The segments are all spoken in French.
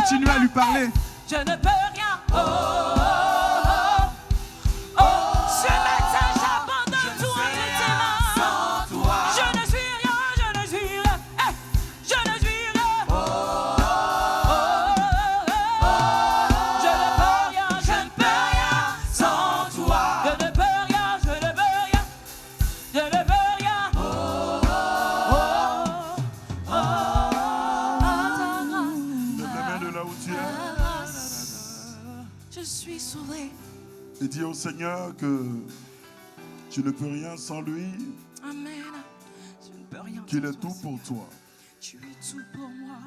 Continuez à lui parler. Je ne peux rien. Oh, oh, oh, oh. Ce matin, j'abandonne tout entre tes mains. Sans toi. Je ne suis rien, je ne suis rien. Eh, je ne suis rien. Oh, oh, oh, oh, oh. Je ne peux rien, je ne peux rien sans toi. Je ne peux rien, je ne peux rien. Je ne peux rien. Oh, oh, oh, oh, oh. Lève les mains de là où tu es. Je suis sauvé. Et dis au Seigneur que tu ne peux rien sans lui, Amen. Je ne peux rien. qu'il sans est tout toi. pour toi. Tu es tout pour moi.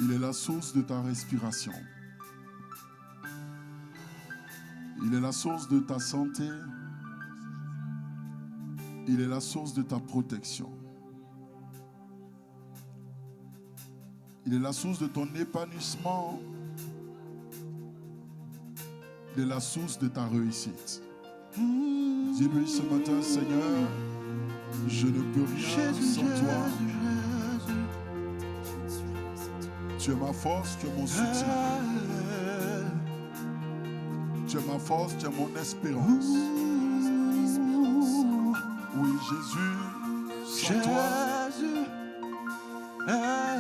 Il est la source de ta respiration. Il est la source de ta santé. Il est la source de ta protection. Il est la source de ton épanouissement. Il est la source de ta réussite. Dis-lui ce matin, Seigneur, je ne peux rien sans toi. Tu es ma force, tu es mon soutien. Tu es ma force, tu es mon espérance. Oui, Jésus, sans toi,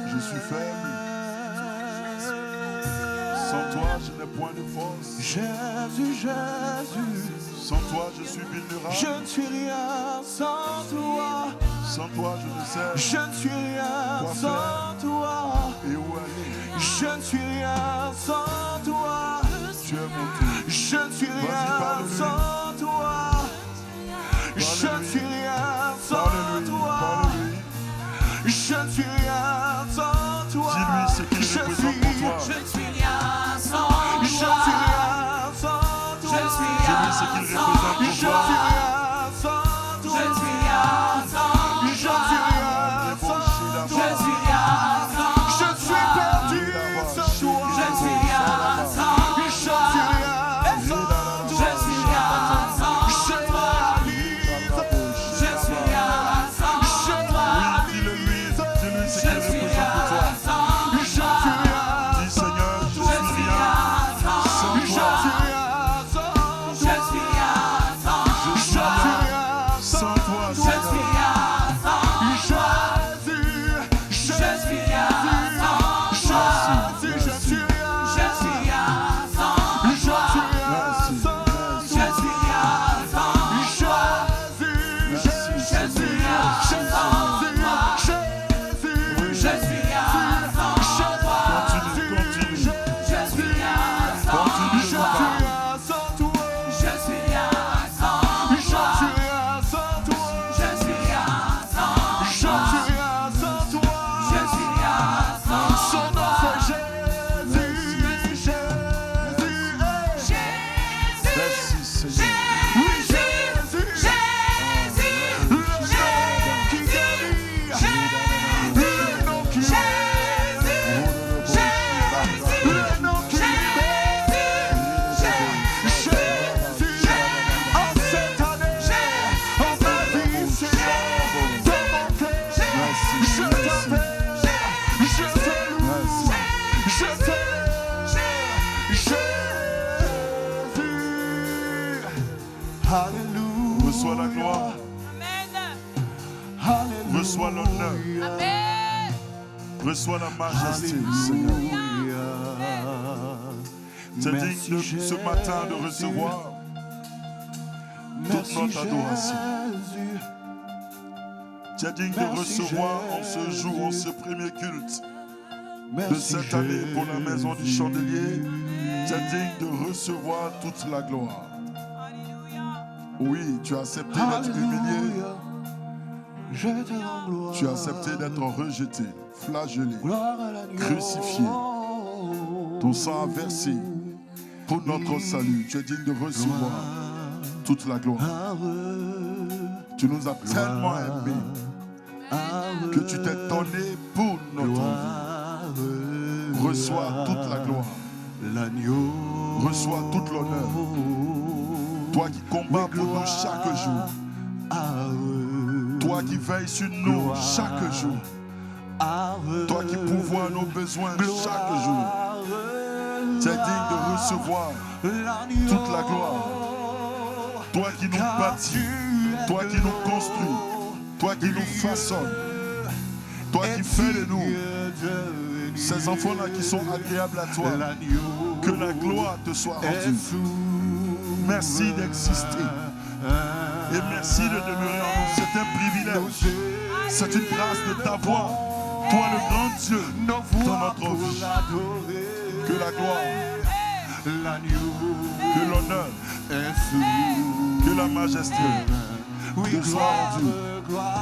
je suis faible. Sans toi, je n'ai point de force. Jésus, Jésus, Sans toi, je suis vulnérable. je ne suis rien sans toi. Sans toi, je ne sais Je ne suis rien Quoi sans toi. et où aller. Je ne suis rien sans toi. Tu es mon tout. Je ne suis rien parle-lui. sans toi. Je ne suis rien sans Parle-lui, toi. parle-lui. Je ne suis rien sans toi. Dis-lui ce qu'il Je représente pour toi. Je ne suis rien sans Je ne suis toi. rien sans toi. Je suis Dis-lui rien ce qu'il sans représente Je pour ne suis toi. rien sans toi. Je ne suis rien sans Je ne suis rien sans Je toi. suis rien sans Je suis perdu sans toi. Je ne suis rien sans Je ne suis rien sans toi. Je suis rien sans Je réalise. Je suis rien sans Je Oui, dis-le-lui. Dis-lui ce qu'il Je suis représente pour toi. rien sans Je suis rien. Dis Seigneur, je Je suis suis rien rien sans sans Je suis toi. rien sans Je suis rien sans Je suis rien sans toi, Je suis Seigneur. rien sans Jésus, Je suis rien sans Jésus, je suis rien. Je suis rien sans Je suis rien Merci, sans merci. Je suis rien sans Jésus, Merci, Je suis rien sans Jésus, Je suis rien sans toi. Continue, continue. Je suis rien sans Continue de Je parler. suis rien sans toi. Je suis rien sans Je suis rien sans toi. Je suis rien sans Je suis rien sans toi. Je suis rien sans Son nom c'est Jésus, Jésus, Merci, Seigneur. oui Jésus, le nom qui guérit, le nom qui le nom qui Jésus, en cette année, en ma vie, Seigneur, dans mon cœur, je t'appelle, je te loue, je t'aime, Jésus. Alléluia. Reçois la gloire. Alléluia. Reçois l'honneur. Amen. Reçois la majesté, Seigneur. C'est digne de, ce matin de recevoir toute notre adoration. Tu es digne de recevoir en ce jour, en ce premier culte de cette année pour la maison du chandelier. Tu es digne de recevoir toute la gloire. Oui, tu as accepté d'être humilié. Je te rends gloire. Tu as accepté d'être rejeté, flagellé, Gloire à l'agneau. crucifié. Ton sang a versé pour notre salut. Tu es digne de recevoir toute la gloire. Tu nous as tellement aimés que tu t'es donné pour notre vie. Reçois toute la gloire. L'agneau. Reçois toute l'honneur. Toi qui combats pour nous chaque jour. Toi qui veilles sur nous chaque jour. Toi qui pourvois nos besoins chaque jour. Tu es digne de recevoir toute la gloire. Toi qui nous bâtis, toi qui nous construis, toi qui nous façonnes, toi qui fais de nous ces enfants-là qui sont agréables à toi. Que la gloire te soit rendue. Merci d'exister. Et merci de demeurer en nous. C'est un privilège. C'est une grâce de t'avoir. Toi le grand Dieu dans notre vie. Que la gloire, que l'honneur, que la majesté te soit rendue.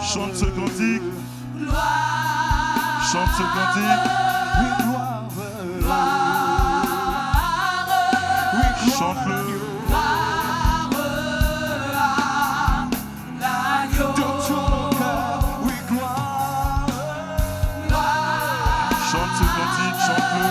Chante ce cantique. Chante ce cantique. Chante-le. Chante ce cantique, chante-le.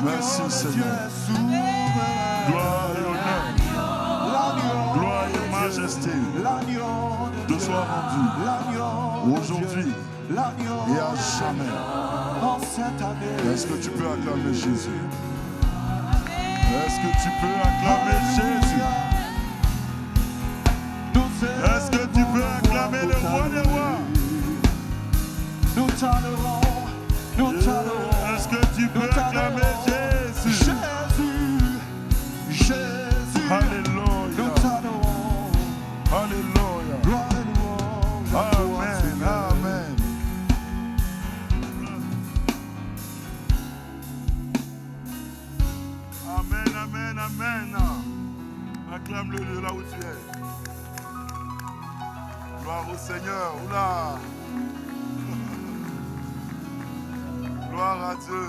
Merci Seigneur. Gloire et honneur, gloire et majesté te soient rendues aujourd'hui et à jamais. Est-ce que tu peux acclamer Jésus? Est-ce que tu peux acclamer Jésus? Est-ce que tu peux acclamer le roi des rois? Nous t'adorons, nous t'adorons. Est-ce que tu peux acclamer Jésus? Jésus, Alléluia. nous t'adorons. Alléluia. Gloire et louange à toi, Amen. Seigneur. Amen. Amen, amen, amen. Acclame-le de là où tu es. Gloire au Seigneur. Oula. Gloire à Dieu.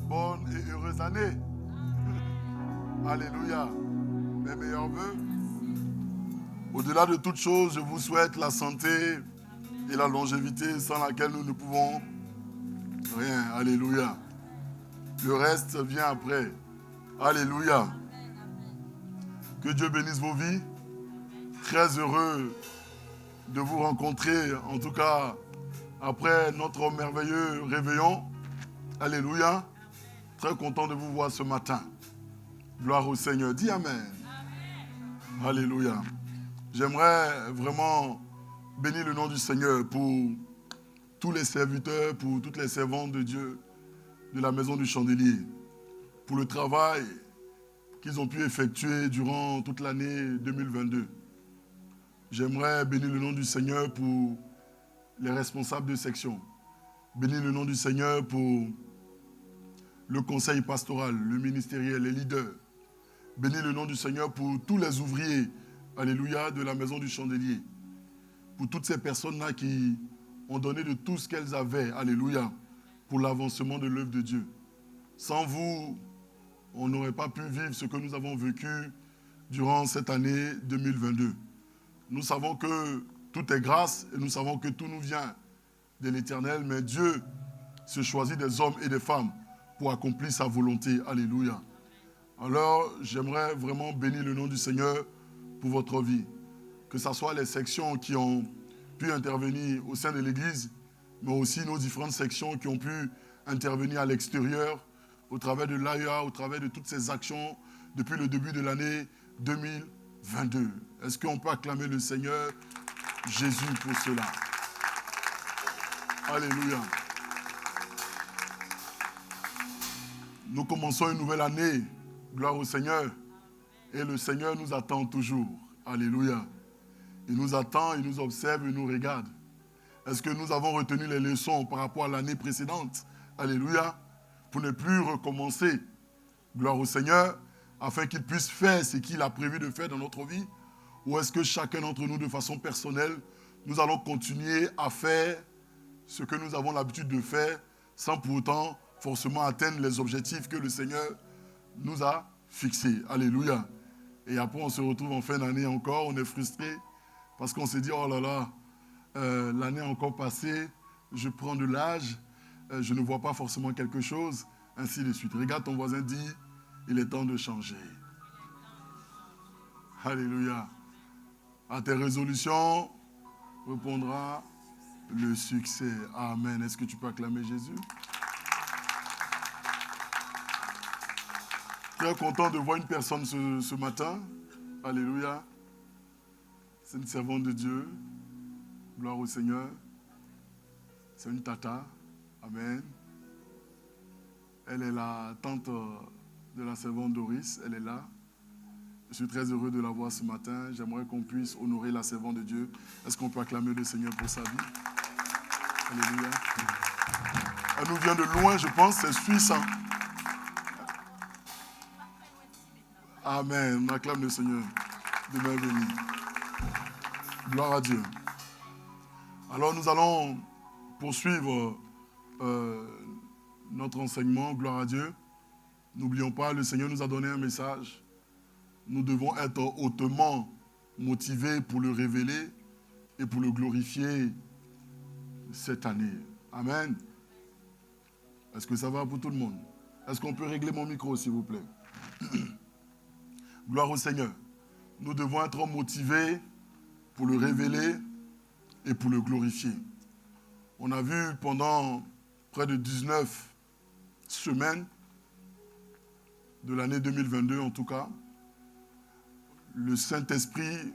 Bonne et heureuse année. Alléluia. Mes meilleurs vœux. Au-delà de toute chose, je vous souhaite la santé et la longévité sans laquelle nous ne pouvons rien. Alléluia. Le reste vient après. Alléluia. Que Dieu bénisse vos vies. Très heureux de vous rencontrer, en tout cas après notre merveilleux réveillon. Alléluia. Très content de vous voir ce matin. Gloire au Seigneur. Dis Amen. Alléluia. J'aimerais vraiment bénir le nom du Seigneur pour tous les serviteurs, pour toutes les servantes de Dieu de la maison du Chandelier, pour le travail qu'ils ont pu effectuer durant toute l'année 2022. J'aimerais bénir le nom du Seigneur pour les responsables de section. Bénir le nom du Seigneur pour le conseil pastoral, le ministériel, les leaders. Bénir le nom du Seigneur pour tous les ouvriers, alléluia, de la maison du Chandelier. Pour toutes ces personnes-là qui ont donné de tout ce qu'elles avaient, alléluia, pour l'avancement de l'œuvre de Dieu. Sans vous, on n'aurait pas pu vivre ce que nous avons vécu durant cette année 2022. Nous savons que tout est grâce et nous savons que tout nous vient de l'Éternel, mais Dieu se choisit des hommes et des femmes pour accomplir sa volonté. Alléluia. Alors, j'aimerais vraiment bénir le nom du Seigneur pour votre vie. Que ce soit les sections qui ont pu intervenir au sein de l'Église, mais aussi nos différentes sections qui ont pu intervenir à l'extérieur, au travers de l'AIA, au travers de toutes ces actions depuis le début de l'année 2022. Est-ce qu'on peut acclamer le Seigneur Jésus pour cela? Alléluia. Nous commençons une nouvelle année. Gloire au Seigneur. Et le Seigneur nous attend toujours. Alléluia. Il nous attend, il nous observe, il nous regarde. Est-ce que nous avons retenu les leçons par rapport à l'année précédente? Alléluia. Pour ne plus recommencer. Gloire au Seigneur. Afin qu'il puisse faire ce qu'il a prévu de faire dans notre vie. Ou est-ce que chacun d'entre nous, de façon personnelle, nous allons continuer à faire ce que nous avons l'habitude de faire sans pour autant forcément atteindre les objectifs que le Seigneur nous a fixés. Alléluia. Et après, on se retrouve en fin d'année encore, on est frustré parce qu'on s'est dit, oh là là, l'année est encore passée, je prends de l'âge, je ne vois pas forcément quelque chose, ainsi de suite. Regarde ton voisin, dit, il est temps de changer. Alléluia. À tes résolutions répondra le succès. Amen. Est-ce que tu peux acclamer Jésus? Très content de voir une personne ce matin. Alléluia. C'est une servante de Dieu. Gloire au Seigneur. C'est une tata. Amen. Elle est la tante de la servante Doris. Elle est là. Je suis très heureux de la voir ce matin. J'aimerais qu'on puisse honorer la servante de Dieu. Est-ce qu'on peut acclamer le Seigneur pour sa vie? Alléluia. Elle nous vient de loin, je pense. C'est suisse. Hein? Amen. On acclame le Seigneur. Demain béni. Gloire à Dieu. Alors nous allons poursuivre notre enseignement. Gloire à Dieu. N'oublions pas, le Seigneur nous a donné un message. Nous devons être hautement motivés pour le révéler et pour le glorifier cette année. Amen. Est-ce que ça va pour tout le monde? Est-ce qu'on peut régler mon micro, s'il vous plaît? Gloire au Seigneur. Nous devons être motivés pour le révéler et pour le glorifier. On a vu pendant près de 19 semaines de l'année 2022 en tout cas, le Saint-Esprit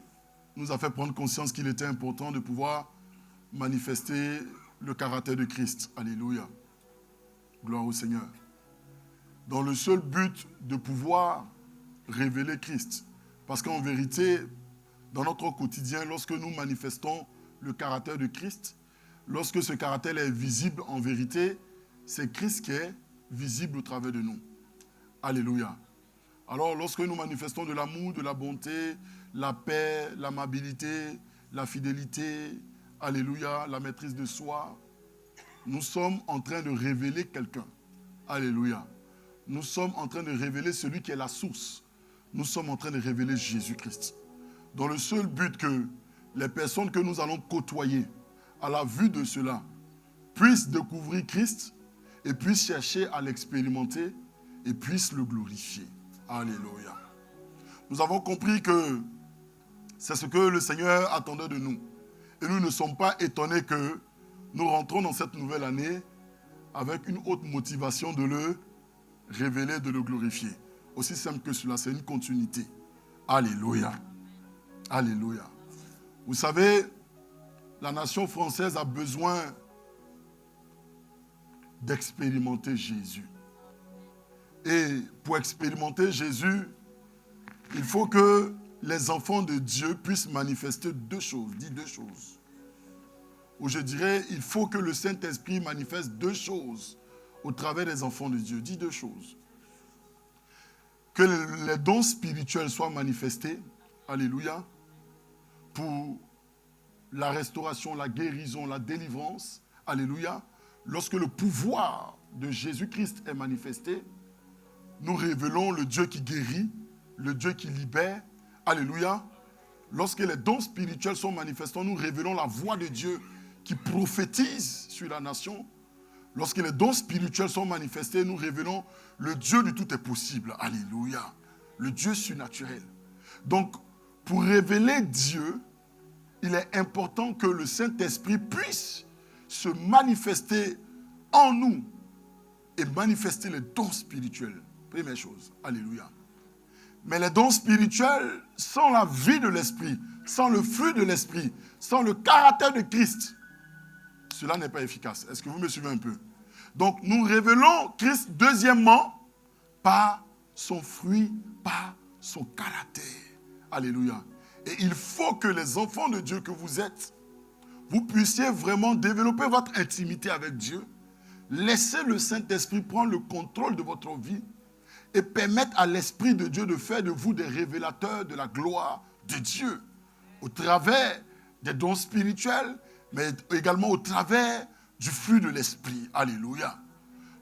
nous a fait prendre conscience qu'il était important de pouvoir manifester le caractère de Christ. Alléluia. Gloire au Seigneur. Dans le seul but de pouvoir révéler Christ. Parce qu'en vérité, dans notre quotidien, lorsque nous manifestons le caractère de Christ, lorsque ce caractère est visible en vérité, c'est Christ qui est visible au travers de nous. Alléluia. Alors, lorsque nous manifestons de l'amour, de la bonté, la paix, l'amabilité, la fidélité, alléluia, la maîtrise de soi, nous sommes en train de révéler quelqu'un. Alléluia. Nous sommes en train de révéler celui qui est la source. Nous sommes en train de révéler Jésus-Christ. Dans le seul but que les personnes que nous allons côtoyer, à la vue de cela, puissent découvrir Christ et puissent chercher à l'expérimenter et puissent le glorifier. Alléluia. Nous avons compris que c'est ce que le Seigneur attendait de nous. Et nous ne sommes pas étonnés que nous rentrons dans cette nouvelle année avec une haute motivation de le révéler, de le glorifier. Aussi simple que cela, c'est une continuité. Alléluia. Alléluia. Vous savez, la nation française a besoin d'expérimenter Jésus. Et pour expérimenter Jésus, il faut que les enfants de Dieu puissent manifester deux choses. Dis deux choses. Ou je dirais, il faut que le Saint-Esprit manifeste deux choses au travers des enfants de Dieu. Dis deux choses. Que les dons spirituels soient manifestés. Alléluia. Pour la restauration, la guérison, la délivrance. Alléluia. lorsque le pouvoir de Jésus-Christ est manifesté, nous révélons le Dieu qui guérit, le Dieu qui libère. Alléluia. Lorsque les dons spirituels sont manifestés, nous révélons la voix de Dieu qui prophétise sur la nation. Lorsque les dons spirituels sont manifestés, nous révélons le Dieu du tout est possible. Alléluia. Le Dieu surnaturel. Donc, pour révéler Dieu, il est important que le Saint-Esprit puisse se manifester en nous et manifester les dons spirituels. Première chose. Alléluia. Mais les dons spirituels, sans la vie de l'Esprit, sans le fruit de l'Esprit, sans le caractère de Christ, cela n'est pas efficace. Est-ce que vous me suivez un peu? Donc, nous révélons Christ, deuxièmement, par son fruit, par son caractère. Alléluia. Et il faut que les enfants de Dieu que vous êtes, vous puissiez vraiment développer votre intimité avec Dieu, laisser le Saint-Esprit prendre le contrôle de votre vie et permettre à l'Esprit de Dieu de faire de vous des révélateurs de la gloire de Dieu au travers des dons spirituels, mais également au travers du fruit de l'Esprit. Alléluia.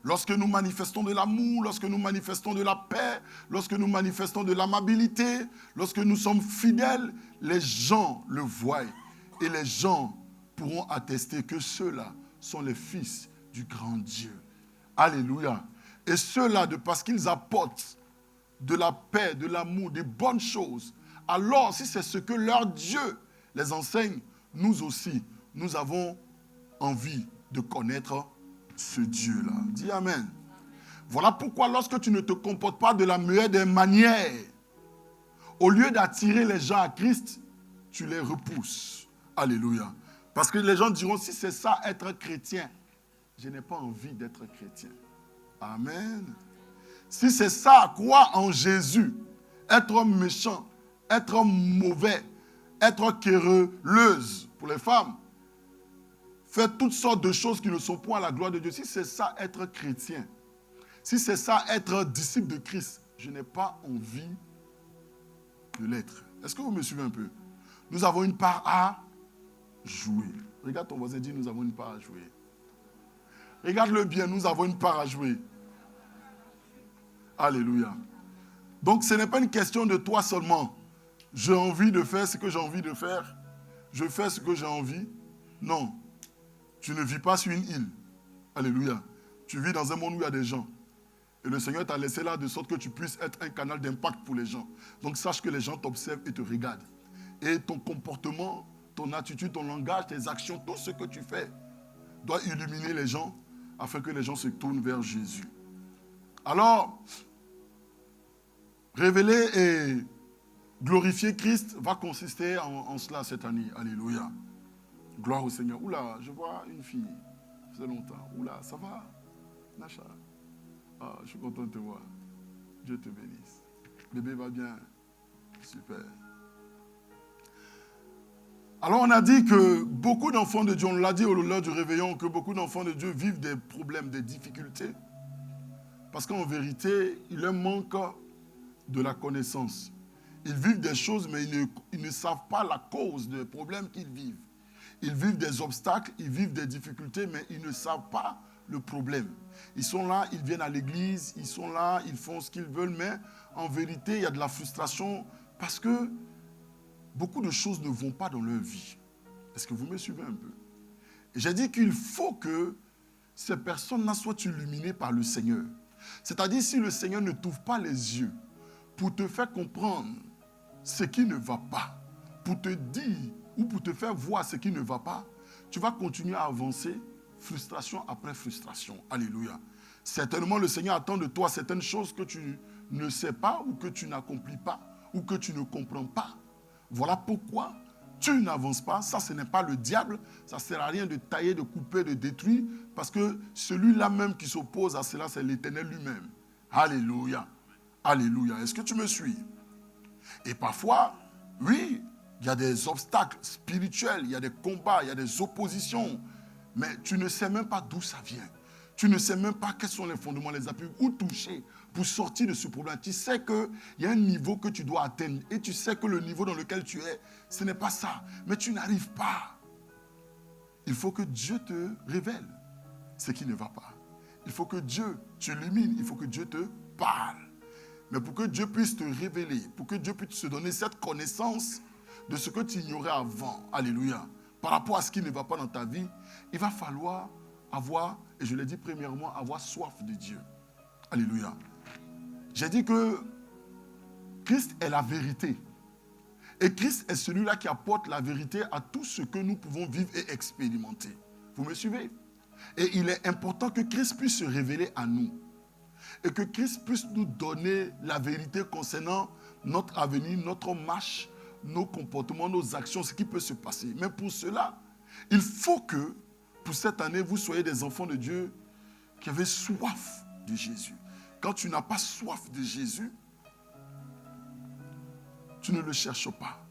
Lorsque nous manifestons de l'amour, lorsque nous manifestons de la paix, lorsque nous manifestons de l'amabilité, lorsque nous sommes fidèles, les gens le voient et les gens pourront attester que ceux-là sont les fils du grand Dieu. Alléluia. Et ceux-là, parce qu'ils apportent de la paix, de l'amour, des bonnes choses, alors si c'est ce que leur Dieu les enseigne, nous aussi, nous avons envie de connaître ce Dieu-là. Dis Amen. Voilà pourquoi lorsque tu ne te comportes pas de la meilleure des manières, au lieu d'attirer les gens à Christ, tu les repousses. Alléluia. Parce que les gens diront, si c'est ça être chrétien, je n'ai pas envie d'être chrétien. Amen. Si c'est ça, croire en Jésus, être méchant, être mauvais, être querelleuse pour les femmes, faire toutes sortes de choses qui ne sont pas à la gloire de Dieu. Si c'est ça être chrétien, si c'est ça être disciple de Christ, je n'ai pas envie de l'être. Est-ce que vous me suivez un peu? Nous avons une part à jouer. Regarde ton voisin, dis nous avons une part à jouer. Regarde-le bien, nous avons une part à jouer. Alléluia. Donc ce n'est pas une question de toi seulement. J'ai envie de faire ce que j'ai envie de faire. Je fais ce que j'ai envie. Non. Tu ne vis pas sur une île. Alléluia. Tu vis dans un monde où il y a des gens. Et le Seigneur t'a laissé là de sorte que tu puisses être un canal d'impact pour les gens. Donc sache que les gens t'observent et te regardent. Et ton comportement, ton attitude, ton langage, tes actions, tout ce que tu fais doit illuminer les gens afin que les gens se tournent vers Jésus. Alors, révéler et glorifier Christ va consister en cela cette année. Alléluia. Gloire au Seigneur. Oula, je vois une fille. Ça fait longtemps. Oula, ça va? Nacha. Ah, je suis content de te voir. Dieu te bénisse. Bébé va bien. Super. Alors on a dit que beaucoup d'enfants de Dieu, on l'a dit au lors du réveillon, que beaucoup d'enfants de Dieu vivent des problèmes, des difficultés. Parce qu'en vérité, il leur manque de la connaissance. Ils vivent des choses, mais ils ne savent pas la cause des problèmes qu'ils vivent. Ils vivent des obstacles, ils vivent des difficultés, mais ils ne savent pas le problème. Ils sont là, ils viennent à l'église, ils sont là, ils font ce qu'ils veulent, mais en vérité, il y a de la frustration parce que beaucoup de choses ne vont pas dans leur vie. Est-ce que vous me suivez un peu? Et j'ai dit qu'il faut que ces personnes-là soient illuminées par le Seigneur. C'est-à-dire, si le Seigneur ne t'ouvre pas les yeux pour te faire comprendre ce qui ne va pas, pour te dire ou pour te faire voir ce qui ne va pas, tu vas continuer à avancer, frustration après frustration. Alléluia. Certainement, le Seigneur attend de toi certaines choses que tu ne sais pas ou que tu n'accomplis pas ou que tu ne comprends pas. Voilà pourquoi tu n'avances pas. Ça, ce n'est pas le diable. Ça ne sert à rien de tailler, de couper, de détruire, parce que celui-là même qui s'oppose à cela, c'est l'Éternel lui-même. Alléluia. Alléluia. Est-ce que tu me suis? Et parfois, oui, il y a des obstacles spirituels, il y a des combats, il y a des oppositions, mais tu ne sais même pas d'où ça vient. Tu ne sais même pas quels sont les fondements, les appuis, où toucher pour sortir de ce problème. Tu sais qu'il y a un niveau que tu dois atteindre et tu sais que le niveau dans lequel tu es, ce n'est pas ça. Mais tu n'arrives pas. Il faut que Dieu te révèle. ce qui ne va pas. Il faut que Dieu t'illumine, il faut que Dieu te parle. Mais pour que Dieu puisse te révéler, pour que Dieu puisse te donner cette connaissance de ce que tu ignorais avant, alléluia, par rapport à ce qui ne va pas dans ta vie, il va falloir avoir, et je l'ai dit premièrement, avoir soif de Dieu. Alléluia. J'ai dit que Christ est la vérité. Et Christ est celui-là qui apporte la vérité à tout ce que nous pouvons vivre et expérimenter. Vous me suivez? Et il est important que Christ puisse se révéler à nous. Et que Christ puisse nous donner la vérité concernant notre avenir, notre marche, nos comportements, nos actions, ce qui peut se passer. Mais pour cela, il faut que, pour cette année, vous soyez des enfants de Dieu qui avaient soif de Jésus. Quand tu n'as pas soif de Jésus, tu ne le cherches pas.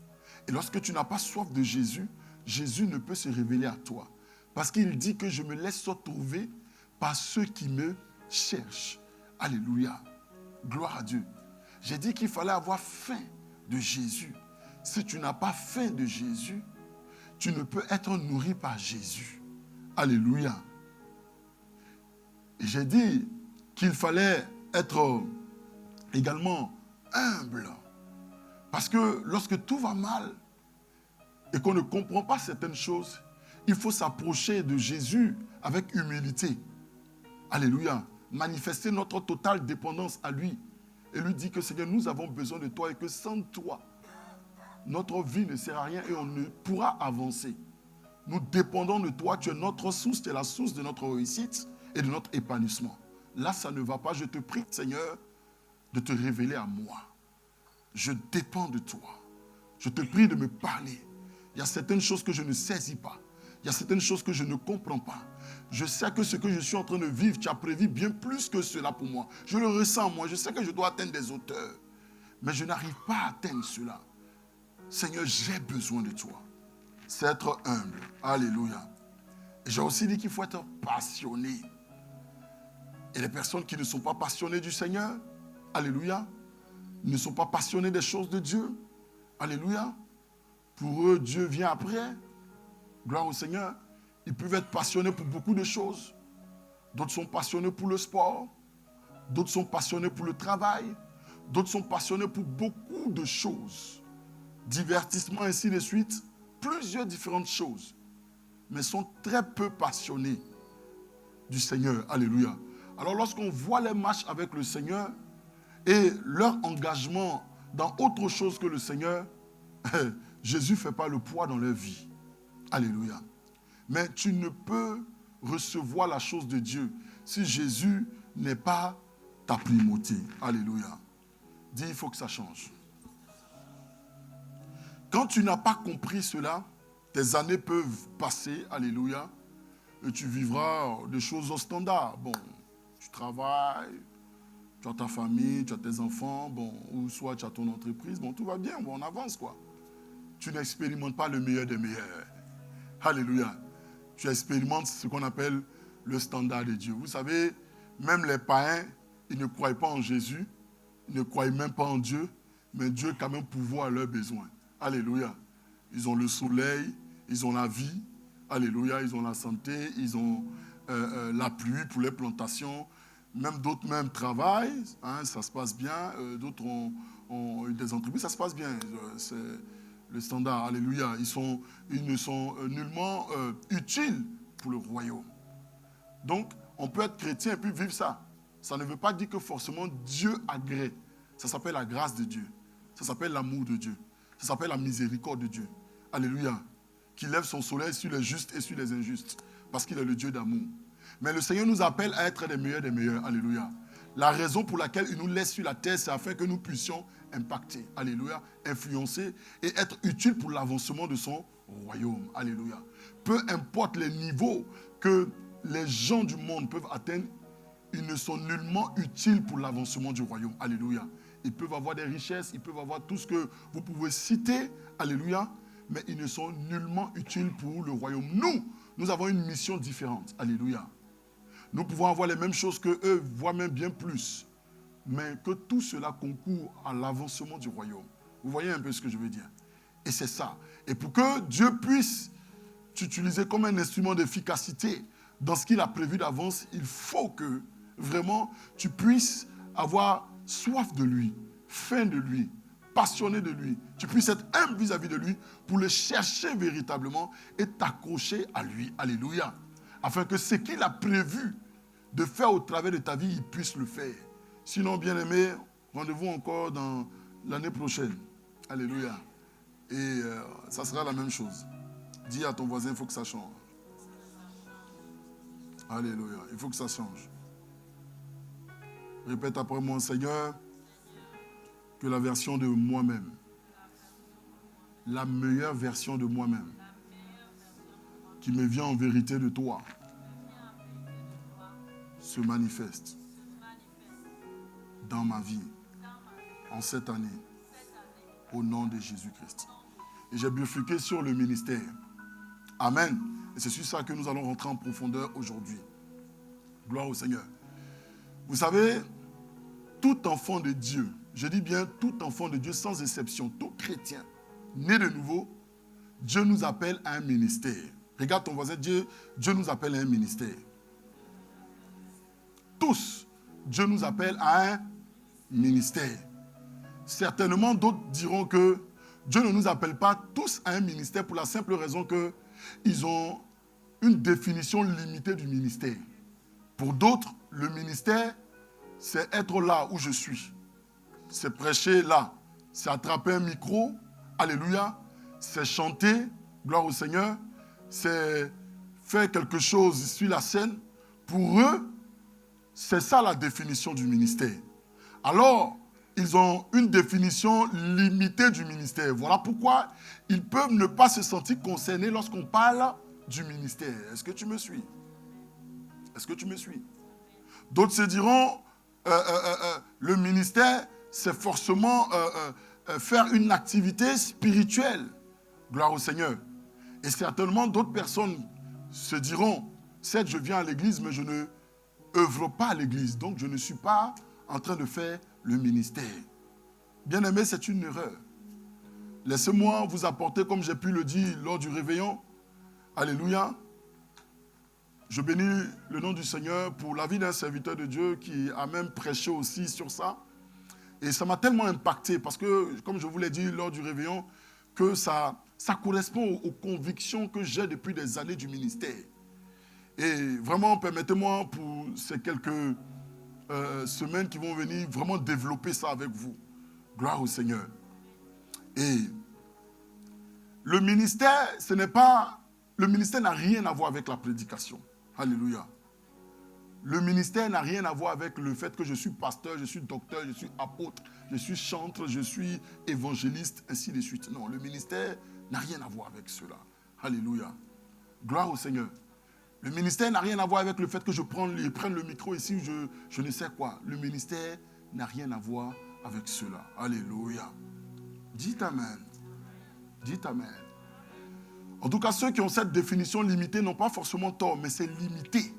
Et lorsque tu n'as pas soif de Jésus, Jésus ne peut se révéler à toi. Parce qu'il dit que je me laisse trouver par ceux qui me cherchent. Alléluia. Gloire à Dieu. J'ai dit qu'il fallait avoir faim de Jésus. Si tu n'as pas faim de Jésus, tu ne peux être nourri par Jésus. Alléluia. Et j'ai dit qu'il fallait être également humble. Parce que lorsque tout va mal et qu'on ne comprend pas certaines choses, il faut s'approcher de Jésus avec humilité. Alléluia. Manifester notre totale dépendance à lui. Et lui dire que Seigneur, nous avons besoin de toi et que sans toi, notre vie ne sert à rien et on ne pourra avancer. Nous dépendons de toi. Tu es notre source, tu es la source de notre réussite et de notre épanouissement. Là, ça ne va pas. Je te prie, Seigneur, de te révéler à moi. Je dépends de toi. Je te prie de me parler. Il y a certaines choses que je ne saisis pas. Il y a certaines choses que je ne comprends pas. Je sais que ce que je suis en train de vivre, tu as prévu bien plus que cela pour moi. Je le ressens, moi. Je sais que je dois atteindre des hauteurs. Mais je n'arrive pas à atteindre cela. Seigneur, j'ai besoin de toi. C'est être humble. Alléluia. Et j'ai aussi dit qu'il faut être passionné. Et les personnes qui ne sont pas passionnées du Seigneur, alléluia, ne sont pas passionnés des choses de Dieu. Alléluia. Pour eux, Dieu vient après. Gloire au Seigneur. Ils peuvent être passionnés pour beaucoup de choses. D'autres sont passionnés pour le sport. D'autres sont passionnés pour le travail. D'autres sont passionnés pour beaucoup de choses. Divertissement, ainsi de suite. Plusieurs différentes choses. Mais sont très peu passionnés du Seigneur. Alléluia. Alors lorsqu'on voit les marches avec le Seigneur, et leur engagement dans autre chose que le Seigneur, Jésus ne fait pas le poids dans leur vie. Alléluia. Mais tu ne peux recevoir la chose de Dieu si Jésus n'est pas ta primauté. Alléluia. Dis, il faut que ça change. Quand tu n'as pas compris cela, tes années peuvent passer, alléluia, et tu vivras des choses au standard. Bon, tu travailles, tu as ta famille, tu as tes enfants, bon, ou soit tu as ton entreprise, bon, tout va bien, bon, on avance, quoi. Tu n'expérimentes pas le meilleur des meilleurs. Alléluia. Tu expérimentes ce qu'on appelle le standard de Dieu. Vous savez, même les païens, ils ne croient pas en Jésus, ils ne croient même pas en Dieu, mais Dieu a quand même pouvoir à leurs besoins. Alléluia. Ils ont le soleil, ils ont la vie, alléluia, ils ont la santé, ils ont la pluie pour les plantations. Même d'autres même travaillent, hein, ça se passe bien. D'autres ont des entreprises, ça se passe bien. C'est le standard, alléluia. Ils ne sont nullement utiles pour le royaume. Donc, on peut être chrétien et puis vivre ça. Ça ne veut pas dire que forcément Dieu agrée. Ça s'appelle la grâce de Dieu. Ça s'appelle l'amour de Dieu. Ça s'appelle la miséricorde de Dieu. Alléluia. Qui lève son soleil sur les justes et sur les injustes. Parce qu'il est le Dieu d'amour. Mais le Seigneur nous appelle à être les meilleurs des meilleurs. Alléluia. La raison pour laquelle il nous laisse sur la terre, c'est afin que nous puissions impacter. Alléluia. Influencer et être utiles pour l'avancement de son royaume. Alléluia. Peu importe les niveaux que les gens du monde peuvent atteindre, ils ne sont nullement utiles pour l'avancement du royaume. Alléluia. Ils peuvent avoir des richesses, ils peuvent avoir tout ce que vous pouvez citer. Alléluia. Mais ils ne sont nullement utiles pour le royaume. Nous avons une mission différente. Alléluia. Nous pouvons avoir les mêmes choses qu'eux, voire même bien plus. Mais que tout cela concourt à l'avancement du royaume. Vous voyez un peu ce que je veux dire? Et c'est ça. Et pour que Dieu puisse t'utiliser comme un instrument d'efficacité dans ce qu'il a prévu d'avance, il faut que vraiment tu puisses avoir soif de lui, faim de lui, passionné de lui. Tu puisses être humble vis-à-vis de lui pour le chercher véritablement et t'accrocher à lui. Alléluia. Afin que ce qu'il a prévu de faire au travers de ta vie, il puisse le faire. Sinon, bien-aimé, rendez-vous encore dans l'année prochaine. Alléluia. Et ça sera la même chose. Dis à ton voisin, il faut que ça change. Alléluia. Il faut que ça change. Répète après moi, Seigneur, que la version de moi-même, la meilleure version de moi-même, qui me vient en vérité de toi, se manifeste dans ma vie, en cette année, au nom de Jésus-Christ. Et j'ai bifurqué sur le ministère. Amen. Et c'est sur ça que nous allons rentrer en profondeur aujourd'hui. Gloire au Seigneur. Vous savez, tout enfant de Dieu, je dis bien tout enfant de Dieu sans exception, tout chrétien né de nouveau, Dieu nous appelle à un ministère. Regarde ton voisin, Dieu nous appelle à un ministère. Tous, Dieu nous appelle à un ministère. Certainement, d'autres diront que Dieu ne nous appelle pas tous à un ministère pour la simple raison qu'ils ont une définition limitée du ministère. Pour d'autres, le ministère, c'est être là où je suis. C'est prêcher là. C'est attraper un micro. Alléluia. C'est chanter. Gloire au Seigneur. C'est faire quelque chose sur la scène. Pour eux, c'est ça la définition du ministère. Alors, ils ont une définition limitée du ministère. Voilà pourquoi ils peuvent ne pas se sentir concernés lorsqu'on parle du ministère. Est-ce que tu me suis? Est-ce que tu me suis? D'autres se diront, le ministère, c'est forcément faire une activité spirituelle. Gloire au Seigneur. Et certainement, d'autres personnes se diront, certes, je viens à l'église, mais je ne œuvre pas à l'église. Donc, je ne suis pas en train de faire le ministère. Bien-aimé, c'est une erreur. Laissez-moi vous apporter, comme j'ai pu le dire lors du réveillon. Alléluia. Je bénis le nom du Seigneur pour la vie d'un serviteur de Dieu qui a même prêché aussi sur ça. Et ça m'a tellement impacté parce que, comme je vous l'ai dit lors du réveillon, que ça correspond aux convictions que j'ai depuis des années du ministère. Et vraiment, permettez-moi pour ces quelques semaines qui vont venir, vraiment développer ça avec vous. Gloire au Seigneur. Et le ministère, le ministère n'a rien à voir avec la prédication. Alléluia. Le ministère n'a rien à voir avec le fait que je suis pasteur, je suis docteur, je suis apôtre, je suis chantre, je suis évangéliste, ainsi de suite. Non, le ministère n'a rien à voir avec cela. Alléluia. Gloire au Seigneur. Le ministère n'a rien à voir avec le fait que je prenne le micro ici, je ne sais quoi. Le ministère n'a rien à voir avec cela. Alléluia. Dites Amen. Dites Amen. En tout cas, ceux qui ont cette définition limitée n'ont pas forcément tort, mais c'est limité.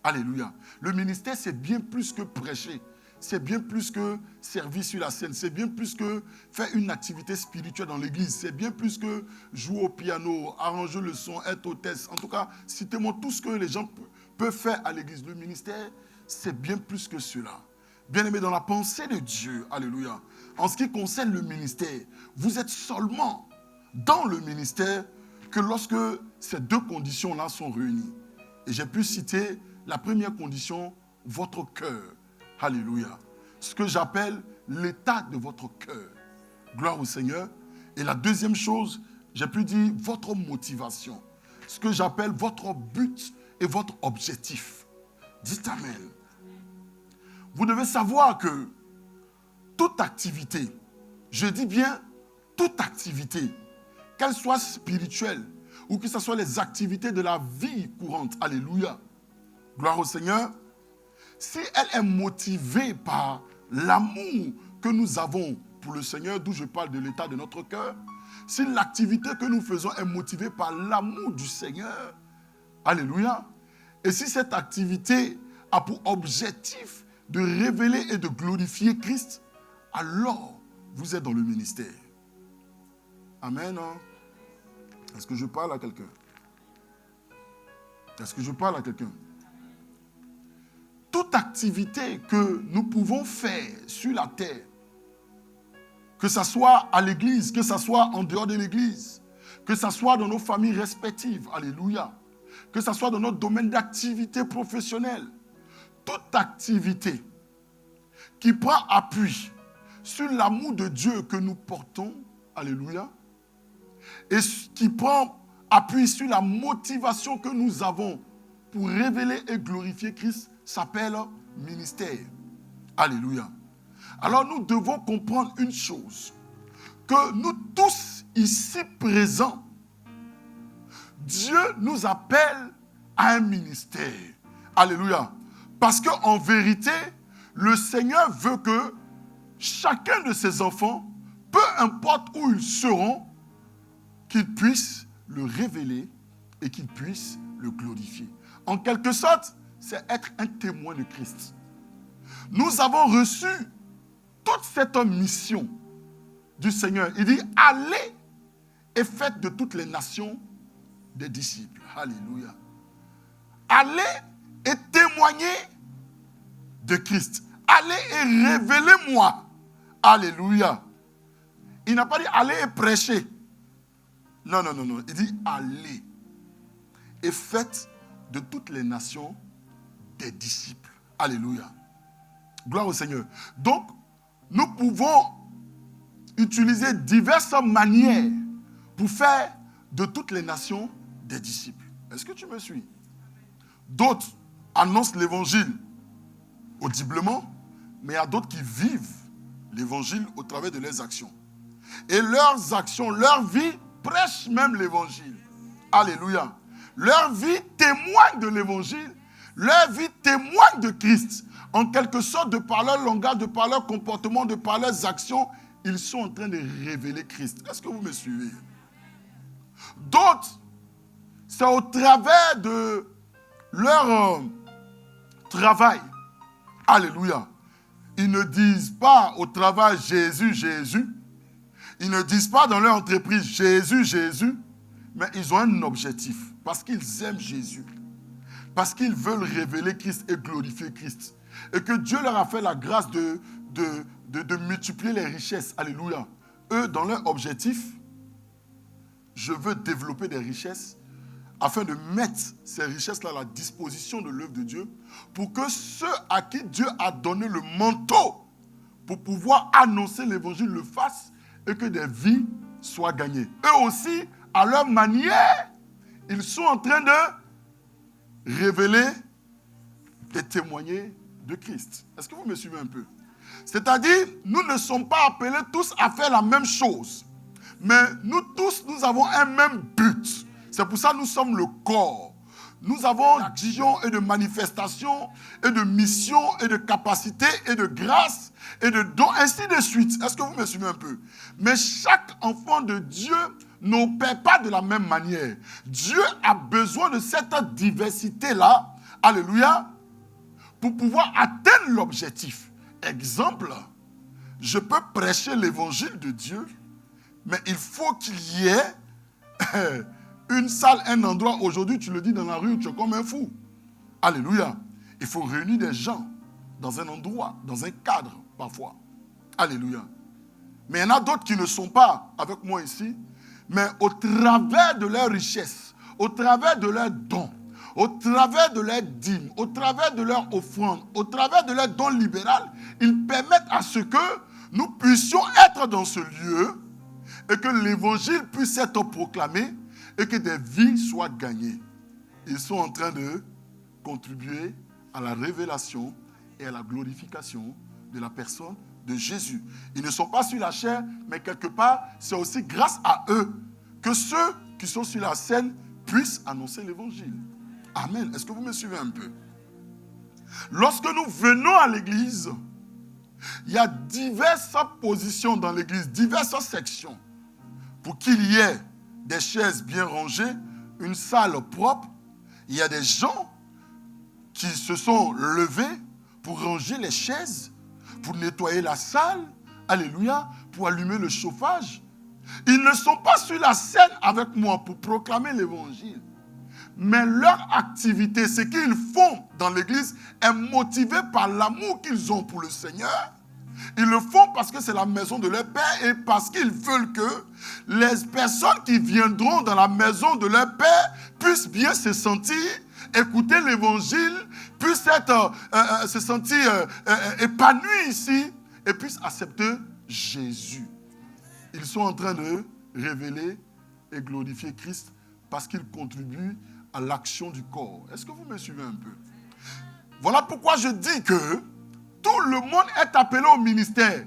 Alléluia. Le ministère, c'est bien plus que prêcher. C'est bien plus que servir sur la scène. C'est bien plus que faire une activité spirituelle dans l'église. C'est bien plus que jouer au piano, arranger le son, être hôtesse. En tout cas, citez-moi tout ce que les gens peuvent faire à l'église. Le ministère, c'est bien plus que cela. Bien-aimés, dans la pensée de Dieu, alléluia, en ce qui concerne le ministère, vous êtes seulement dans le ministère que lorsque ces deux conditions-là sont réunies. Et j'ai pu citer la première condition, votre cœur. Alléluia. Ce que j'appelle l'état de votre cœur. Gloire au Seigneur. Et la deuxième chose, j'ai pu dire votre motivation. Ce que j'appelle votre but et votre objectif. Dites Amen. Vous devez savoir que toute activité, je dis bien toute activité, qu'elle soit spirituelle ou que ce soit les activités de la vie courante, alléluia, gloire au Seigneur, si elle est motivée par l'amour que nous avons pour le Seigneur, d'où je parle de l'état de notre cœur, si l'activité que nous faisons est motivée par l'amour du Seigneur, alléluia, et si cette activité a pour objectif de révéler et de glorifier Christ, alors vous êtes dans le ministère. Amen. Hein? Est-ce que je parle à quelqu'un? Est-ce que je parle à quelqu'un? Toute activité que nous pouvons faire sur la terre, que ce soit à l'église, que ce soit en dehors de l'église, que ce soit dans nos familles respectives, alléluia, que ce soit dans notre domaine d'activité professionnelle, toute activité qui prend appui sur l'amour de Dieu que nous portons, alléluia, et qui prend appui sur la motivation que nous avons pour révéler et glorifier Christ, s'appelle ministère. Alléluia. Alors nous devons comprendre une chose, que nous tous ici présents, Dieu nous appelle à un ministère. Alléluia. Parce qu'en vérité, le Seigneur veut que chacun de ses enfants, peu importe où ils seront, qu'ils puissent le révéler et qu'ils puissent le glorifier. En quelque sorte, c'est être un témoin de Christ. Nous avons reçu toute cette mission du Seigneur. Il dit, allez et faites de toutes les nations des disciples. Alléluia. Allez et témoignez de Christ. Allez et révélez-moi. Alléluia. Il n'a pas dit allez et prêcher. Non. Il dit allez et faites de toutes les nations des disciples. Alléluia. Gloire au Seigneur. Donc, nous pouvons utiliser diverses manières pour faire de toutes les nations des disciples. Est-ce que tu me suis? D'autres annoncent l'évangile audiblement, mais il y a d'autres qui vivent l'évangile au travers de leurs actions. Et leurs actions, leur vie prêche même l'évangile. Alléluia. Leur vie témoigne de l'évangile. Leur vie témoigne de Christ. En quelque sorte, de par leur langage, de par leur comportement, de par leurs actions, ils sont en train de révéler Christ. Est-ce que vous me suivez? D'autres, c'est au travers de leur travail. Alléluia. Ils ne disent pas au travail Jésus, Jésus. Ils ne disent pas dans leur entreprise Jésus, Jésus. Mais ils ont un objectif. Parce qu'ils aiment Jésus. Parce qu'ils veulent révéler Christ et glorifier Christ. Et que Dieu leur a fait la grâce de multiplier les richesses. Alléluia. Eux, dans leur objectif, je veux développer des richesses afin de mettre ces richesses-là à la disposition de l'œuvre de Dieu pour que ceux à qui Dieu a donné le manteau pour pouvoir annoncer l'évangile le fassent et que des vies soient gagnées. Eux aussi, à leur manière, ils sont en train de révéler et témoigner de Christ. Est-ce que vous me suivez un peu? C'est-à-dire, nous ne sommes pas appelés tous à faire la même chose. Mais nous tous, nous avons un même but. C'est pour ça que nous sommes le corps. Nous avons d'actions et de manifestations et de missions et de capacités et de grâces et de dons, ainsi de suite. Est-ce que vous me suivez un peu? Mais chaque enfant de Dieu n'opère pas de la même manière. Dieu a besoin de cette diversité-là, alléluia, pour pouvoir atteindre l'objectif. Exemple, je peux prêcher l'évangile de Dieu, mais il faut qu'il y ait une salle, un endroit. Aujourd'hui, tu le dis dans la rue, tu es comme un fou. Alléluia. Il faut réunir des gens dans un endroit, dans un cadre, parfois. Alléluia. Mais il y en a d'autres qui ne sont pas avec moi ici, mais au travers de leur richesse, au travers de leurs dons, au travers de leurs dîmes, au travers de leurs offrandes, au travers de leurs dons libéraux, ils permettent à ce que nous puissions être dans ce lieu et que l'évangile puisse être proclamé et que des vies soient gagnées. Ils sont en train de contribuer à la révélation et à la glorification de la personne de Jésus. Ils ne sont pas sur la chair, mais quelque part, c'est aussi grâce à eux que ceux qui sont sur la scène puissent annoncer l'évangile. Amen. Est-ce que vous me suivez un peu? Lorsque nous venons à l'église, il y a diverses positions dans l'église, diverses sections, pour qu'il y ait des chaises bien rangées, une salle propre. Il y a des gens qui se sont levés pour ranger les chaises, pour nettoyer la salle, alléluia, pour allumer le chauffage. Ils ne sont pas sur la scène avec moi pour proclamer l'évangile. mais leur activité, ce qu'ils font dans l'église, est motivé par l'amour qu'ils ont pour le Seigneur. Ils le font parce que c'est la maison de leur Père et parce qu'ils veulent que les personnes qui viendront dans la maison de leur Père puissent bien se sentir, écouter l'évangile, puissent se sentir épanouis ici et puissent accepter Jésus. Ils sont en train de révéler et glorifier Christ parce qu'ils contribuent à l'action du corps. Est-ce que vous me suivez un peu? Voilà pourquoi je dis que tout le monde est appelé au ministère.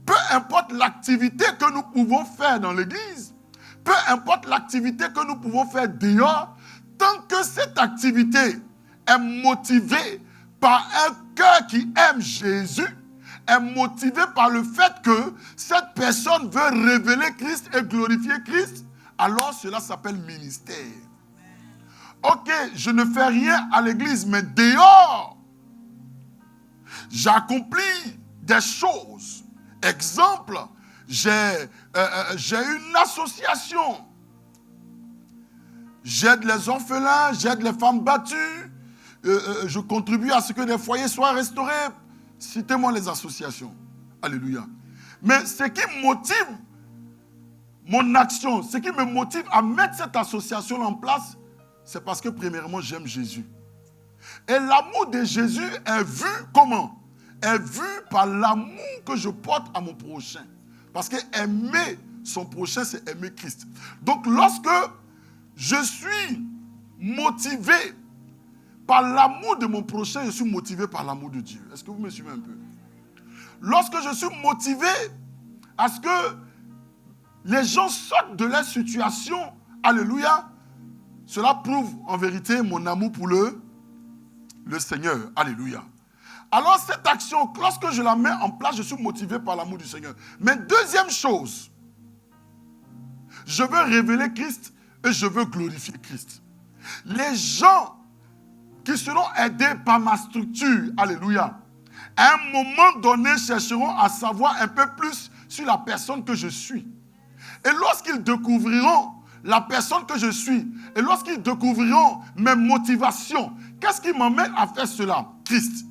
Peu importe l'activité que nous pouvons faire dans l'église, peu importe l'activité que nous pouvons faire dehors, tant que cette activité est motivée par un cœur qui aime Jésus, est motivée par le fait que cette personne veut révéler Christ et glorifier Christ, alors cela s'appelle ministère. Ok, je ne fais rien à l'église, mais dehors, j'accomplis des choses. Exemple, j'ai une association. J'aide les orphelins, j'aide les femmes battues. Je contribue à ce que les foyers soient restaurés. Citez-moi les associations. Alléluia. Mais ce qui motive mon action, ce qui me motive à mettre cette association en place, c'est parce que premièrement, j'aime Jésus. Et l'amour de Jésus est vu comment? Est vu par l'amour que je porte à mon prochain. Parce que aimer son prochain, c'est aimer Christ. Donc lorsque je suis motivé par l'amour de mon prochain, je suis motivé par l'amour de Dieu. Est-ce que vous me suivez un peu? Lorsque je suis motivé à ce que les gens sortent de leur situation, alléluia, cela prouve en vérité mon amour pour le Seigneur. Alléluia. Alors cette action, lorsque je la mets en place, je suis motivé par l'amour du Seigneur. Mais deuxième chose, je veux révéler Christ et je veux glorifier Christ. Les gens qui seront aidés par ma structure, alléluia, à un moment donné chercheront à savoir un peu plus sur la personne que je suis. Et lorsqu'ils découvriront la personne que je suis, et lorsqu'ils découvriront mes motivations, qu'est-ce qui m'amène à faire cela? Christ.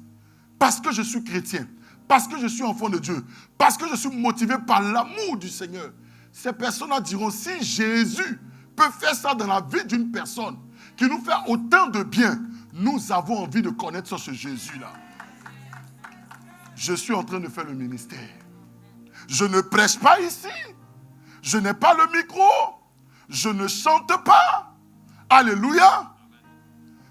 Parce que je suis chrétien, parce que je suis enfant de Dieu, parce que je suis motivé par l'amour du Seigneur. Ces personnes-là diront, si Jésus peut faire ça dans la vie d'une personne, qui nous fait autant de bien, nous avons envie de connaître ce Jésus-là. Je suis en train de faire le ministère. Je ne prêche pas ici. Je n'ai pas le micro. Je ne chante pas. Alléluia.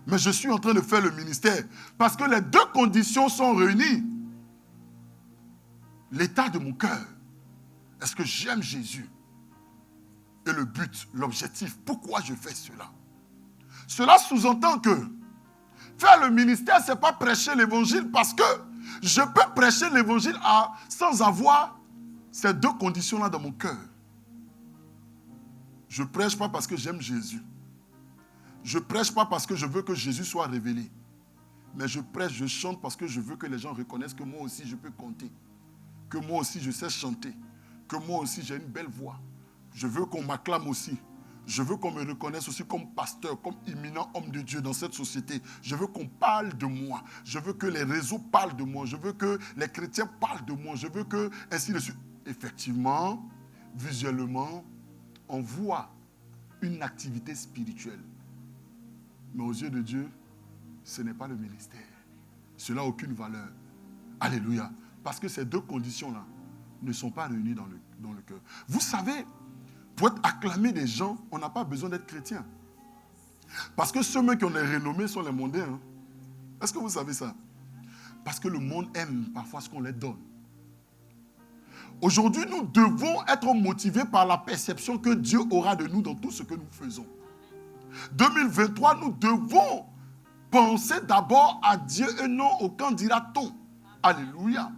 Mais je suis en train de faire le ministère. Parce que les deux conditions sont réunies. L'état de mon cœur. Est-ce que j'aime Jésus? Et le but, l'objectif, pourquoi je fais cela? Cela sous-entend que faire le ministère, ce n'est pas prêcher l'évangile parce que je peux prêcher l'évangile sans avoir ces deux conditions-là dans mon cœur. Je ne prêche pas parce que j'aime Jésus. Je ne prêche pas parce que je veux que Jésus soit révélé. Mais je prêche, je chante parce que je veux que les gens reconnaissent que moi aussi je peux compter. Que moi aussi je sais chanter. Que moi aussi j'ai une belle voix. Je veux qu'on m'acclame aussi. Je veux qu'on me reconnaisse aussi comme pasteur, comme éminent homme de Dieu dans cette société. Je veux qu'on parle de moi. Je veux que les réseaux parlent de moi. Je veux que les chrétiens parlent de moi. Je veux que, ainsi de suite. Effectivement, visuellement, on voit une activité spirituelle. Mais aux yeux de Dieu, ce n'est pas le ministère. Cela n'a aucune valeur. Alléluia. Parce que ces deux conditions-là ne sont pas réunies dans le cœur. Vous savez, pour être acclamé des gens, on n'a pas besoin d'être chrétien. Parce que ceux qui ont les renommées sont les mondains. Hein? Est-ce que vous savez ça? Parce que le monde aime parfois ce qu'on leur donne. Aujourd'hui, nous devons être motivés par la perception que Dieu aura de nous dans tout ce que nous faisons. 2023, nous devons penser d'abord à Dieu et non au quand dira-t-on. Alléluia.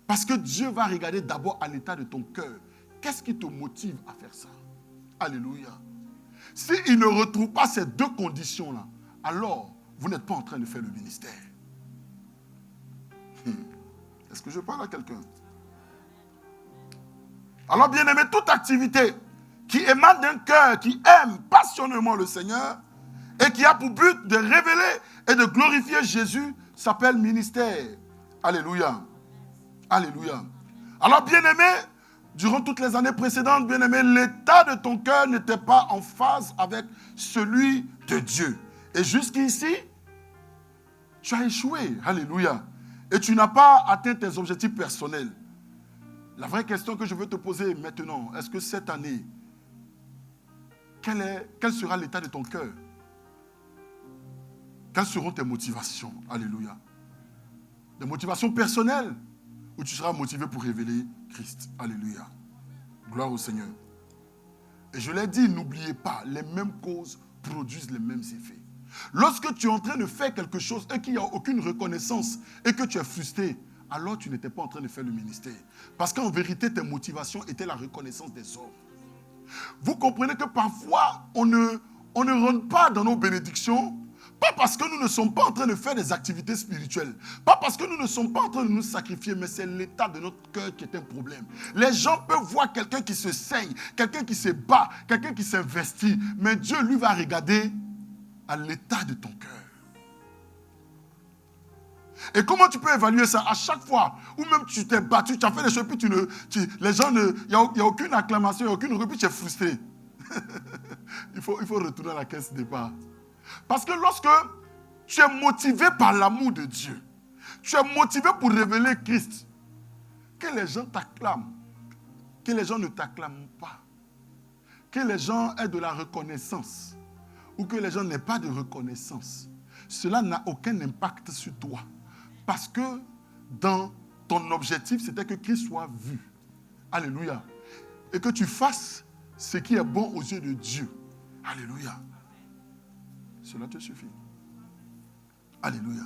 Parce que Dieu va regarder d'abord à l'état de ton cœur. Qu'est-ce qui te motive à faire ça? Alléluia. S'il ne retrouve pas ces deux conditions-là, alors vous n'êtes pas en train de faire le ministère. Est-ce que je parle à quelqu'un? Alors, bien aimé, toute activité qui émane d'un cœur qui aime passionnément le Seigneur et et qui a pour but de révéler et de glorifier Jésus s'appelle ministère. Alléluia. Alléluia. Alors, bien-aimé, durant toutes les années précédentes, bien-aimé, l'état de ton cœur n'était pas en phase avec celui de Dieu. Et jusqu'ici, tu as échoué. Alléluia. Et tu n'as pas atteint tes objectifs personnels. La vraie question que je veux te poser maintenant, est-ce que cette année, quel sera l'état de ton cœur? Quelles seront tes motivations? Alléluia. Des motivations personnelles ou tu seras motivé pour révéler Christ? Alléluia. Gloire au Seigneur. Et je l'ai dit, n'oubliez pas, les mêmes causes produisent les mêmes effets. Lorsque tu es en train de faire quelque chose et qu'il n'y a aucune reconnaissance et que tu es frustré, alors tu n'étais pas en train de faire le ministère. Parce qu'en vérité, tes motivations étaient la reconnaissance des hommes. Vous comprenez que parfois, on ne rentre pas dans nos bénédictions, pas parce que nous ne sommes pas en train de faire des activités spirituelles, pas parce que nous ne sommes pas en train de nous sacrifier, mais c'est l'état de notre cœur qui est un problème. Les gens peuvent voir quelqu'un qui se saigne, quelqu'un qui se bat, quelqu'un qui s'investit, mais Dieu, lui, va regarder à l'état de ton cœur. Et comment tu peux évaluer ça? À chaque fois où même tu t'es battu, tu as fait des choses, puis les gens, il n'y a aucune acclamation, il n'y a aucune reprise, tu es frustré. il faut retourner à la caisse de départ. Parce que lorsque tu es motivé par l'amour de Dieu, tu es motivé pour révéler Christ, que les gens t'acclament, que les gens ne t'acclament pas, que les gens aient de la reconnaissance, ou que les gens n'aient pas de reconnaissance, cela n'a aucun impact sur toi. Parce que dans ton objectif, c'était que Christ soit vu. Alléluia. Et que tu fasses ce qui est bon aux yeux de Dieu. Alléluia. Cela te suffit. Alléluia.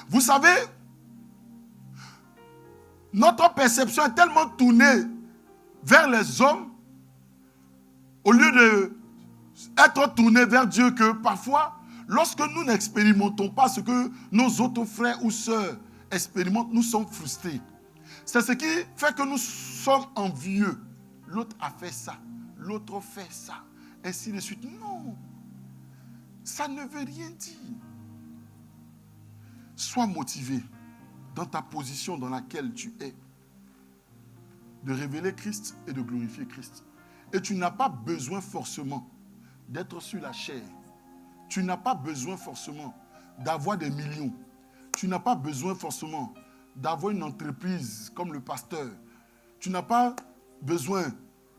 Vous savez, notre perception est tellement tournée vers les hommes au lieu d'être tournée vers Dieu que parfois, lorsque nous n'expérimentons pas ce que nos autres frères ou sœurs expérimentent, nous sommes frustrés. C'est ce qui fait que nous sommes envieux. L'autre a fait ça, l'autre fait ça, ainsi de suite. Non, ça ne veut rien dire. Sois motivé dans ta position dans laquelle tu es, de révéler Christ et de glorifier Christ. Et tu n'as pas besoin forcément d'être sur la chair. Tu n'as pas besoin forcément d'avoir des millions. Tu n'as pas besoin forcément d'avoir une entreprise comme le pasteur. Tu n'as pas besoin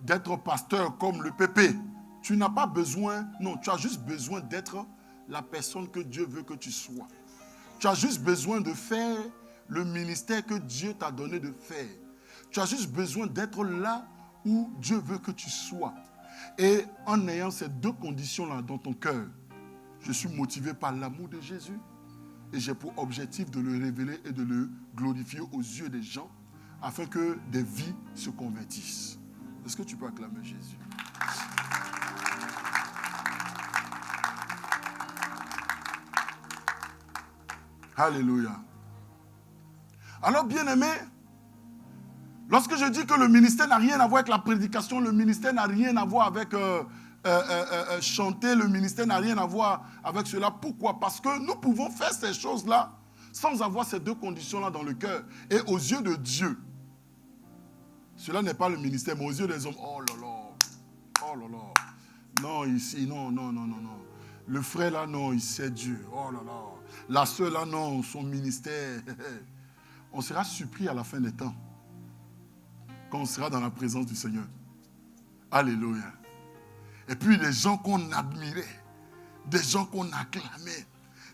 d'être pasteur comme le pépé. Tu n'as pas besoin, non, tu as juste besoin d'être la personne que Dieu veut que tu sois. Tu as juste besoin de faire le ministère que Dieu t'a donné de faire. Tu as juste besoin d'être là où Dieu veut que tu sois. Et en ayant ces deux conditions-là dans ton cœur, je suis motivé par l'amour de Jésus et j'ai pour objectif de le révéler et de le glorifier aux yeux des gens afin que des vies se convertissent. Est-ce que tu peux acclamer Jésus? Alléluia. Alors, bien-aimé, lorsque je dis que le ministère n'a rien à voir avec la prédication, le ministère n'a rien à voir avec chanter, le ministère n'a rien à voir avec cela. Pourquoi? Parce que nous pouvons faire ces choses-là sans avoir ces deux conditions-là dans le cœur. Et aux yeux de Dieu, cela n'est pas le ministère, mais aux yeux des hommes, oh là là, oh là là, non ici, non. Le frère là, non, il sait Dieu, oh là là. La sœur là, non, son ministère. On sera surpris à la fin des temps, quand on sera dans la présence du Seigneur. Alléluia. Et puis les gens qu'on admirait, des gens qu'on acclamait,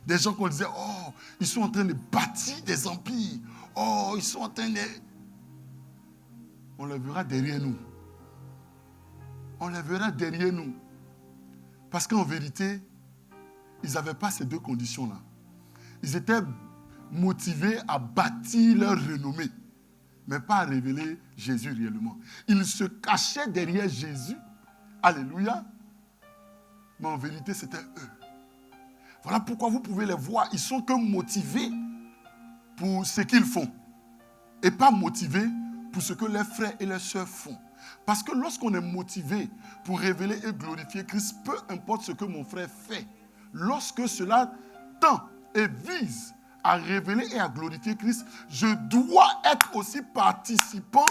des gens qu'on disait, oh, ils sont en train de bâtir des empires. Oh, ils sont en train de... On les verra derrière nous. On les verra derrière nous. Parce qu'en vérité, ils n'avaient pas ces deux conditions-là. Ils étaient motivés à bâtir leur renommée, mais pas à révéler Jésus réellement. Ils se cachaient derrière Jésus. Alléluia. Mais en vérité, c'était eux. Voilà pourquoi vous pouvez les voir. Ils sont que motivés pour ce qu'ils font. Et pas motivés pour ce que leurs frères et leurs sœurs font. Parce que lorsqu'on est motivé pour révéler et glorifier Christ, peu importe ce que mon frère fait, lorsque cela tend et vise à révéler et à glorifier Christ, je dois être aussi participant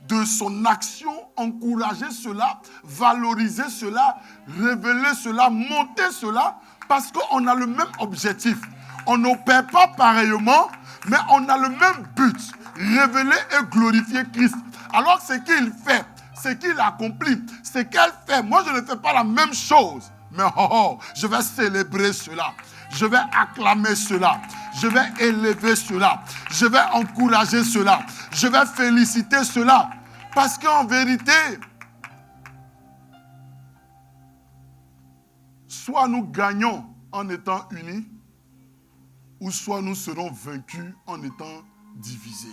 de son action, encourager cela, valoriser cela, révéler cela, monter cela, parce qu'on a le même objectif. On n'opère pas pareillement, mais on a le même but, révéler et glorifier Christ. Alors ce qu'il fait, ce qu'il accomplit, ce qu'elle fait, moi je ne fais pas la même chose, mais je vais célébrer cela, je vais acclamer cela, je vais élever cela, je vais encourager cela, je vais féliciter cela, parce qu'en vérité, soit nous gagnons en étant unis, ou soit nous serons vaincus en étant divisés.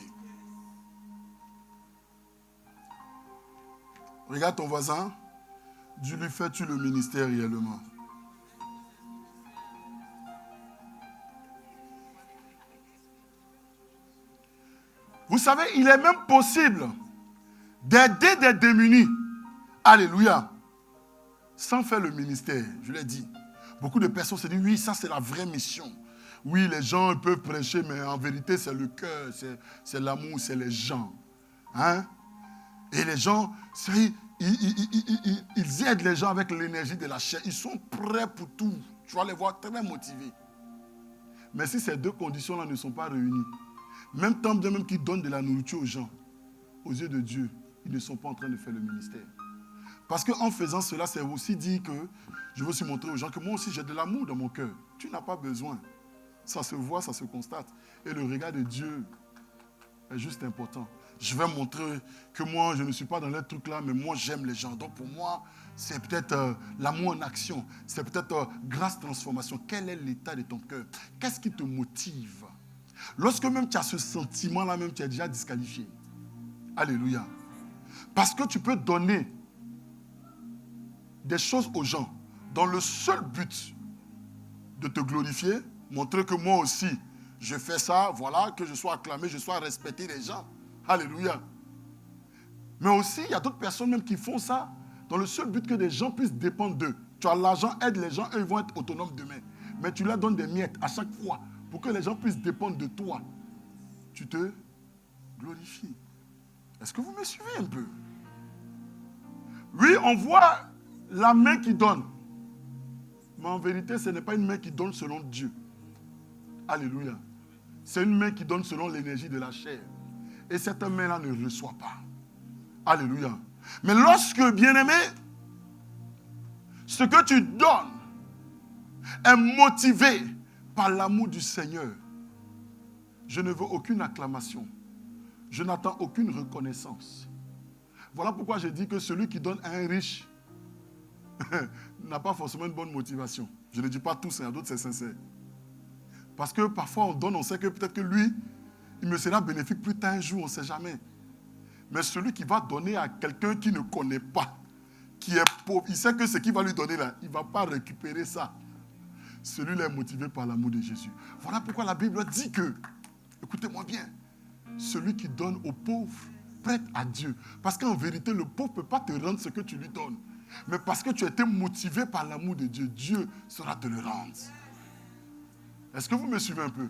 Regarde ton voisin, Dieu lui fais-tu le ministère réellement? Vous savez, il est même possible d'aider des démunis. Alléluia. Sans faire le ministère, je l'ai dit. Beaucoup de personnes se disent, oui, ça c'est la vraie mission. Oui, les gens peuvent prêcher, mais en vérité, c'est le cœur, c'est l'amour, c'est les gens. Hein? Et les gens, ils aident les gens avec l'énergie de la chair. Ils sont prêts pour tout. Tu vas les voir très motivés. Mais si ces deux conditions-là ne sont pas réunies, même tant bien même qu'ils donnent de la nourriture aux gens, aux yeux de Dieu, ils ne sont pas en train de faire le ministère. Parce qu'en faisant cela, c'est aussi dire que je veux aussi montrer aux gens que moi aussi j'ai de l'amour dans mon cœur. Tu n'as pas besoin. Ça se voit, ça se constate. Et le regard de Dieu est juste important. Je vais montrer que moi, je ne suis pas dans les trucs là, mais moi, j'aime les gens. Donc pour moi, c'est peut-être l'amour en action. C'est peut-être grâce transformation. Quel est l'état de ton cœur? Qu'est-ce qui te motive? Lorsque même tu as ce sentiment-là, même tu es déjà disqualifié. Alléluia. Parce que tu peux donner des choses aux gens dans le seul but de te glorifier, montrer que moi aussi, je fais ça, voilà, que je sois acclamé, je sois respecté des gens. Alléluia. Mais aussi, il y a d'autres personnes même qui font ça dans le seul but que des gens puissent dépendre d'eux. Tu as l'argent, aide les gens, eux, ils vont être autonomes demain. Mais tu leur donnes des miettes à chaque fois pour que les gens puissent dépendre de toi. Tu te glorifies. Est-ce que vous me suivez un peu? Oui, on voit la main qui donne. Mais en vérité, ce n'est pas une main qui donne selon Dieu. Alléluia. C'est une main qui donne selon l'énergie de la chair. Et cette main-là ne reçoit pas. Alléluia. Mais lorsque, bien-aimé, ce que tu donnes est motivé par l'amour du Seigneur, je ne veux aucune acclamation. Je n'attends aucune reconnaissance. Voilà pourquoi je dis que celui qui donne à un riche n'a pas forcément une bonne motivation. Je ne dis pas tous, il y a d'autres, c'est sincère. Parce que parfois on donne, on sait que peut-être que lui, il me sera bénéfique plus tard un jour, on ne sait jamais. Mais celui qui va donner à quelqu'un qui ne connaît pas, qui est pauvre, il sait que ce qu'il va lui donner là, il ne va pas récupérer ça. Celui-là est motivé par l'amour de Jésus. Voilà pourquoi la Bible dit que, écoutez-moi bien, celui qui donne aux pauvres prête à Dieu. Parce qu'en vérité, le pauvre ne peut pas te rendre ce que tu lui donnes. Mais parce que tu as été motivé par l'amour de Dieu, Dieu sera te le rendre. Est-ce que vous me suivez un peu?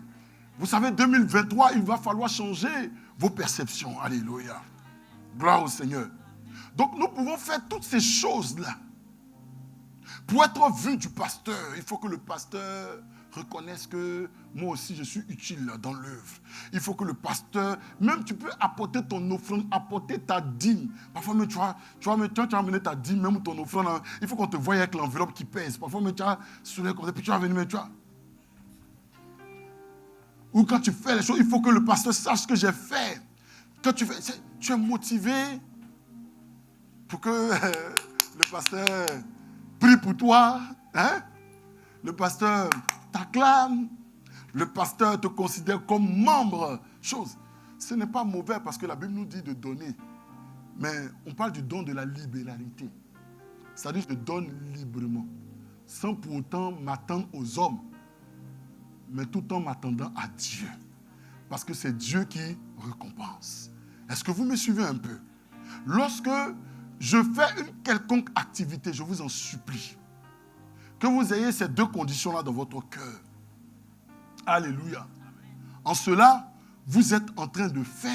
Vous savez, 2023, il va falloir changer vos perceptions. Alléluia. Gloire au Seigneur. Donc nous pouvons faire toutes ces choses-là. Pour être vu du pasteur, il faut que le pasteur reconnaisse que moi aussi je suis utile dans l'œuvre. Il faut que le pasteur, même tu peux apporter ton offrande, apporter ta dîme. Parfois même tu vas amener ta dîme, même ton offrande. Il faut qu'on te voie avec l'enveloppe qui pèse. Parfois même tu vas sourire comme ça, puis tu vas venir, mais tu vas... Ou quand tu fais les choses, il faut que le pasteur sache ce que j'ai fait. Quand tu fais, tu es motivé pour que le pasteur prie pour toi. Hein? Le pasteur t'acclame. Le pasteur te considère comme membre. Chose. Ce n'est pas mauvais parce que la Bible nous dit de donner. Mais on parle du don de la libéralité. C'est-à-dire que je donne librement. Sans pour autant m'attendre aux hommes. Mais tout en m'attendant à Dieu. Parce que c'est Dieu qui récompense. Est-ce que vous me suivez un peu? Lorsque je fais une quelconque activité, je vous en supplie, que vous ayez ces deux conditions-là dans votre cœur. Alléluia. En cela, vous êtes en train de faire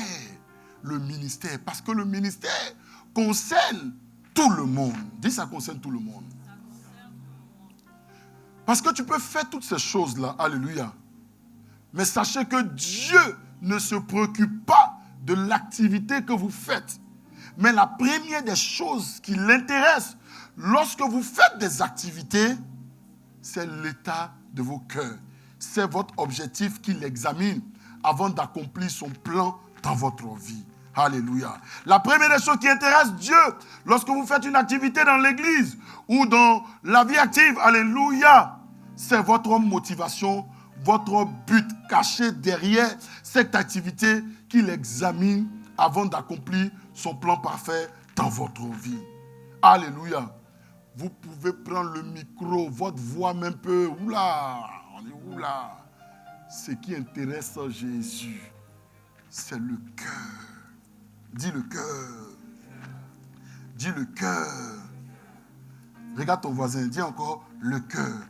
le ministère. Parce que le ministère concerne tout le monde. Dis, ça concerne tout le monde. Parce que tu peux faire toutes ces choses-là. Alléluia. Mais sachez que Dieu ne se préoccupe pas de l'activité que vous faites. Mais la première des choses qui l'intéresse lorsque vous faites des activités, c'est l'état de vos cœurs. C'est votre objectif qu'il examine avant d'accomplir son plan dans votre vie. Alléluia. La première des choses qui intéresse Dieu lorsque vous faites une activité dans l'église ou dans la vie active, alléluia, c'est votre motivation, votre but caché derrière cette activité qu'il examine avant d'accomplir son plan parfait dans votre vie. Alléluia. Vous pouvez prendre le micro, votre voix même peu. Oula, on dit oula. Ce qui intéresse Jésus, c'est le cœur. Dis le cœur. Dis le cœur. Regarde ton voisin, dis encore le cœur.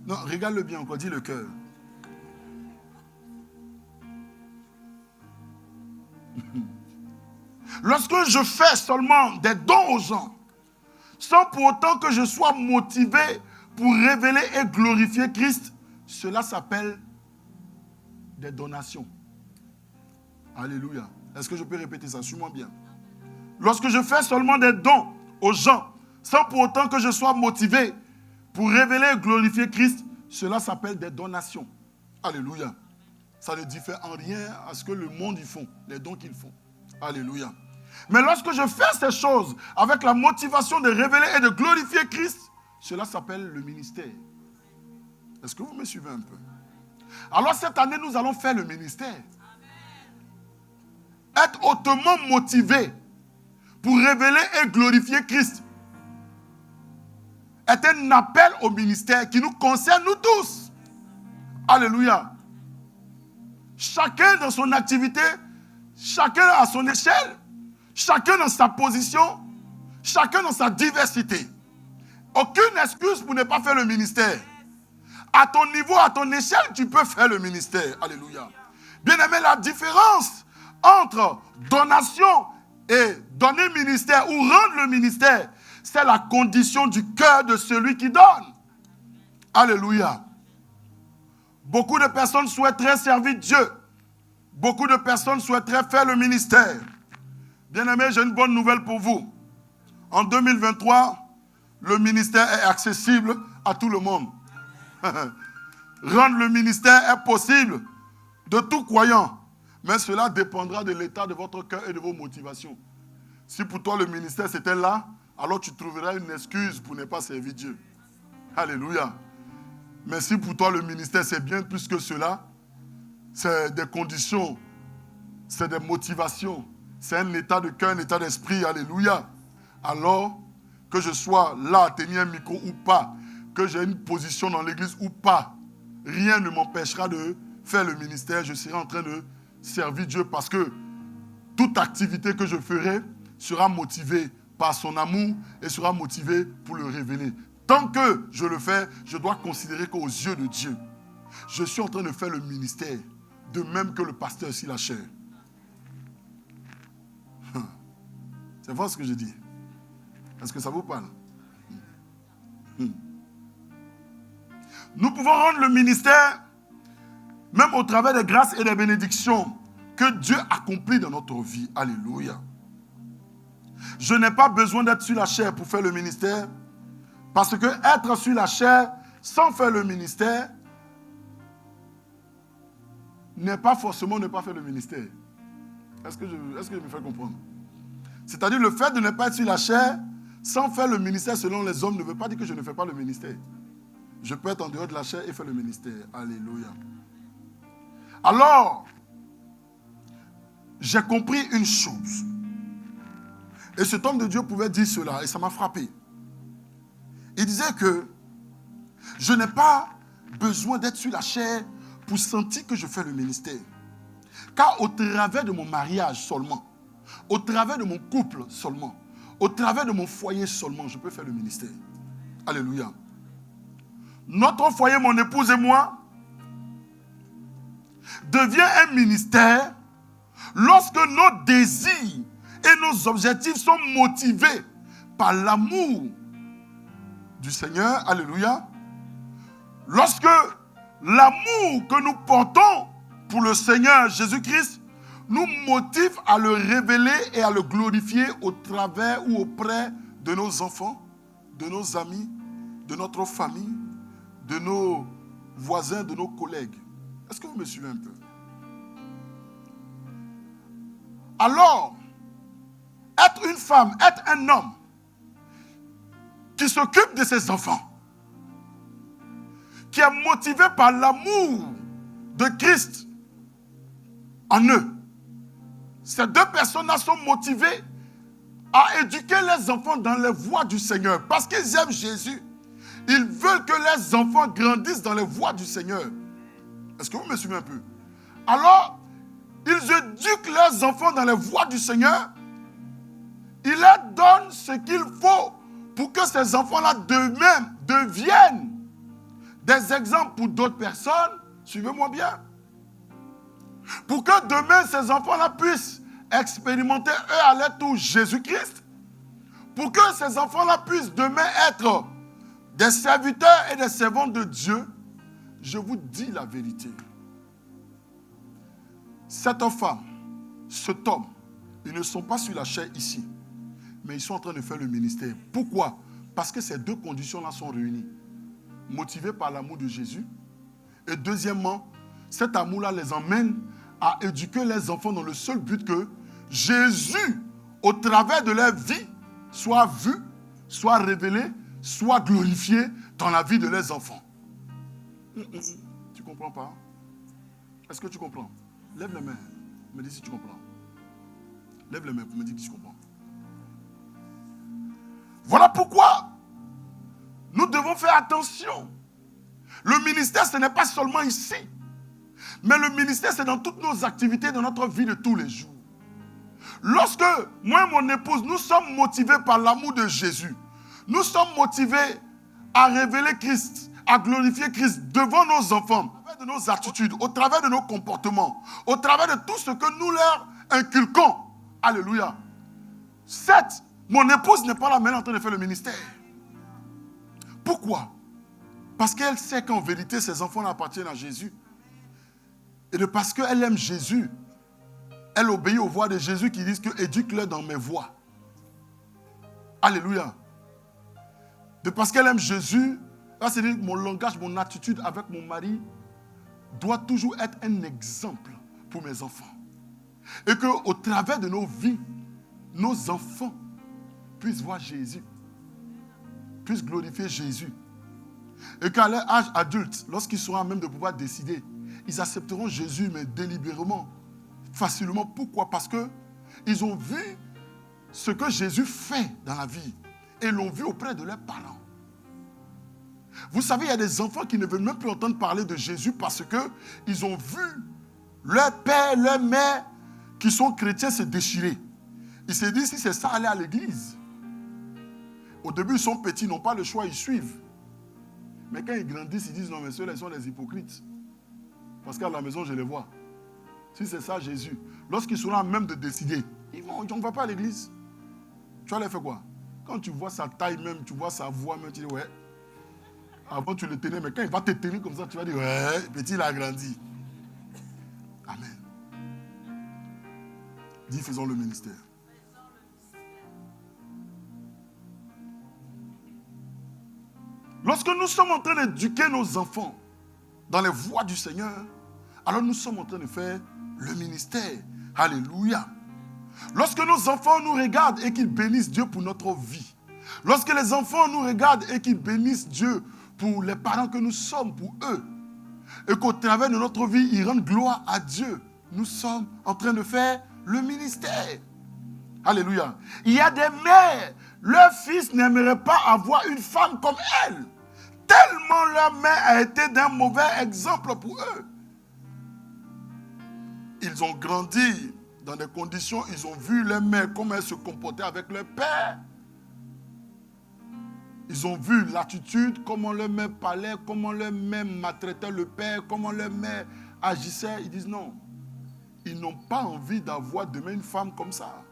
Non, regarde-le bien encore, dis le cœur. Lorsque je fais seulement des dons aux gens, sans pour autant que je sois motivé pour révéler et glorifier Christ, cela s'appelle des donations. Alléluia. Est-ce que je peux répéter ça? Suis-moi bien. Lorsque je fais seulement des dons aux gens, sans pour autant que je sois motivé pour révéler et glorifier Christ, cela s'appelle des donations. Alléluia. Ça ne diffère en rien à ce que le monde y font, les dons qu'ils font. Alléluia. Mais lorsque je fais ces choses avec la motivation de révéler et de glorifier Christ, cela s'appelle le ministère. Est-ce que vous me suivez un peu? Alors cette année, nous allons faire le ministère. Être hautement motivé pour révéler et glorifier Christ est un appel au ministère qui nous concerne nous tous. Alléluia. Chacun dans son activité, chacun à son échelle, chacun dans sa position, chacun dans sa diversité. Aucune excuse pour ne pas faire le ministère. À ton niveau, à ton échelle, tu peux faire le ministère. Alléluia. Bien-aimé, la différence entre donation et donner ministère ou rendre le ministère, c'est la condition du cœur de celui qui donne. Alléluia. Beaucoup de personnes souhaiteraient servir Dieu. Beaucoup de personnes souhaiteraient faire le ministère. Bien-aimé, j'ai une bonne nouvelle pour vous. En 2023, le ministère est accessible à tout le monde. Rendre le ministère est possible de tout croyant. Mais cela dépendra de l'état de votre cœur et de vos motivations. Si pour toi le ministère c'était là, alors tu trouveras une excuse pour ne pas servir Dieu. Alléluia. Mais si pour toi le ministère c'est bien plus que cela, c'est des conditions, c'est des motivations, c'est un état de cœur, un état d'esprit. Alléluia. Alors que je sois là à tenir un micro ou pas, que j'ai une position dans l'église ou pas, rien ne m'empêchera de faire le ministère. Je serai en train de servir Dieu parce que toute activité que je ferai sera motivée par son amour et sera motivée pour le révéler. Tant que je le fais, je dois considérer qu'aux yeux de Dieu, je suis en train de faire le ministère, de même que le pasteur sur la chair. C'est vrai ce que je dis. Est-ce que ça vous parle? Nous pouvons rendre le ministère même au travers des grâces et des bénédictions que Dieu accomplit dans notre vie. Alléluia. Je n'ai pas besoin d'être sur la chair pour faire le ministère, parce que être sur la chair sans faire le ministère n'est pas forcément ne pas faire le ministère. Est-ce que je me fais comprendre? C'est-à-dire le fait de ne pas être sur la chair sans faire le ministère selon les hommes ne veut pas dire que je ne fais pas le ministère. Je peux être en dehors de la chair et faire le ministère. Alléluia. Alors, j'ai compris une chose. Et cet homme de Dieu pouvait dire cela, et ça m'a frappé. Il disait que je n'ai pas besoin d'être sur la chair pour sentir que je fais le ministère. Car au travers de mon mariage seulement, au travers de mon couple seulement, au travers de mon foyer seulement, je peux faire le ministère. Alléluia. Notre foyer, mon épouse et moi, devient un ministère lorsque nos désirs et nos objectifs sont motivés par l'amour du Seigneur. Alléluia. Lorsque l'amour que nous portons pour le Seigneur Jésus-Christ nous motive à le révéler et à le glorifier au travers ou auprès de nos enfants, de nos amis, de notre famille, de nos voisins, de nos collègues. Est-ce que vous me suivez un peu? Alors, être une femme, être un homme qui s'occupe de ses enfants, qui est motivé par l'amour de Christ en eux. Ces deux personnes-là sont motivées à éduquer les enfants dans les voies du Seigneur. Parce qu'ils aiment Jésus. Ils veulent que les enfants grandissent dans les voies du Seigneur. Est-ce que vous me suivez un peu? Alors, ils éduquent leurs enfants dans les voies du Seigneur. Ils leur donnent ce qu'il faut pour que ces enfants-là d'eux-mêmes deviennent des exemples pour d'autres personnes. Suivez-moi bien. Pour que demain, ces enfants-là puissent expérimenter, eux, à leur tour, Jésus-Christ. Pour que ces enfants-là puissent demain être des serviteurs et des servantes de Dieu. Je vous dis la vérité. Cette femme, cet homme, ils ne sont pas sur la chair ici. Mais ils sont en train de faire le ministère. Pourquoi? Parce que ces deux conditions-là sont réunies. Motivés par l'amour de Jésus. Et deuxièmement, cet amour-là les emmène à éduquer les enfants dans le seul but que Jésus, au travers de leur vie, soit vu, soit révélé, soit glorifié dans la vie de leurs enfants. Tu ne comprends pas? Est-ce que tu comprends? Lève les mains. Me dis si tu comprends. Lève les mains pour me dire que tu comprends. Voilà pourquoi nous devons faire attention. Le ministère, ce n'est pas seulement ici. Mais le ministère, c'est dans toutes nos activités, dans notre vie de tous les jours. Lorsque moi et mon épouse, nous sommes motivés par l'amour de Jésus, nous sommes motivés à révéler Christ, à glorifier Christ devant nos enfants, au travers de nos attitudes, au travers de nos comportements, au travers de tout ce que nous leur inculquons. Alléluia. Certes, mon épouse n'est pas là maintenant en train de faire le ministère. Pourquoi? Parce qu'elle sait qu'en vérité, ses enfants appartiennent à Jésus. Et parce qu'elle aime Jésus, elle obéit aux voix de Jésus qui disent que éduque-le dans mes voies. Alléluia. De parce qu'elle aime Jésus, c'est-à-dire mon langage, mon attitude avec mon mari doit toujours être un exemple pour mes enfants. Et qu'au travers de nos vies, nos enfants puissent voir Jésus, puissent glorifier Jésus. Et qu'à leur âge adulte, lorsqu'ils seront à même de pouvoir décider, ils accepteront Jésus, mais délibérément, facilement. Pourquoi? Parce qu'ils ont vu ce que Jésus fait dans la vie et l'ont vu auprès de leurs parents. Vous savez, il y a des enfants qui ne veulent même plus entendre parler de Jésus parce qu'ils ont vu leur père, leur mère, qui sont chrétiens, se déchirer. Ils se disent, si c'est ça, aller à l'église. Au début, ils sont petits, ils n'ont pas le choix, ils suivent. Mais quand ils grandissent, ils disent, non, mais ceux-là, ils sont des hypocrites. Parce qu'à la maison, je les vois. Si c'est ça, Jésus. Lorsqu'ils seront même de décider, on ne va pas à l'église. Tu vas aller faire quoi? Quand tu vois sa taille même, tu vois sa voix même, tu dis, ouais. Avant, tu le tenais, mais quand il va te tenir comme ça, tu vas dire, ouais, petit, il a grandi. Amen. Dis, faisons le ministère. Lorsque nous sommes en train d'éduquer nos enfants dans les voies du Seigneur, alors nous sommes en train de faire le ministère. Alléluia. Lorsque nos enfants nous regardent et qu'ils bénissent Dieu pour notre vie, lorsque les enfants nous regardent et qu'ils bénissent Dieu pour les parents que nous sommes pour eux, et qu'au travers de notre vie, ils rendent gloire à Dieu, nous sommes en train de faire le ministère. Alléluia. Il y a des mères, leur fils n'aimerait pas avoir une femme comme elle, tellement leur mère a été d'un mauvais exemple pour eux. ils ont grandi dans des conditions, ils ont vu leur mère, comment elle se comportait avec leur père. Ils ont vu l'attitude, comment leur mère parlait, comment leur mère maltraitait le père, comment leur mère agissait. Ils disent non. Ils n'ont pas envie d'avoir demain une femme comme ça.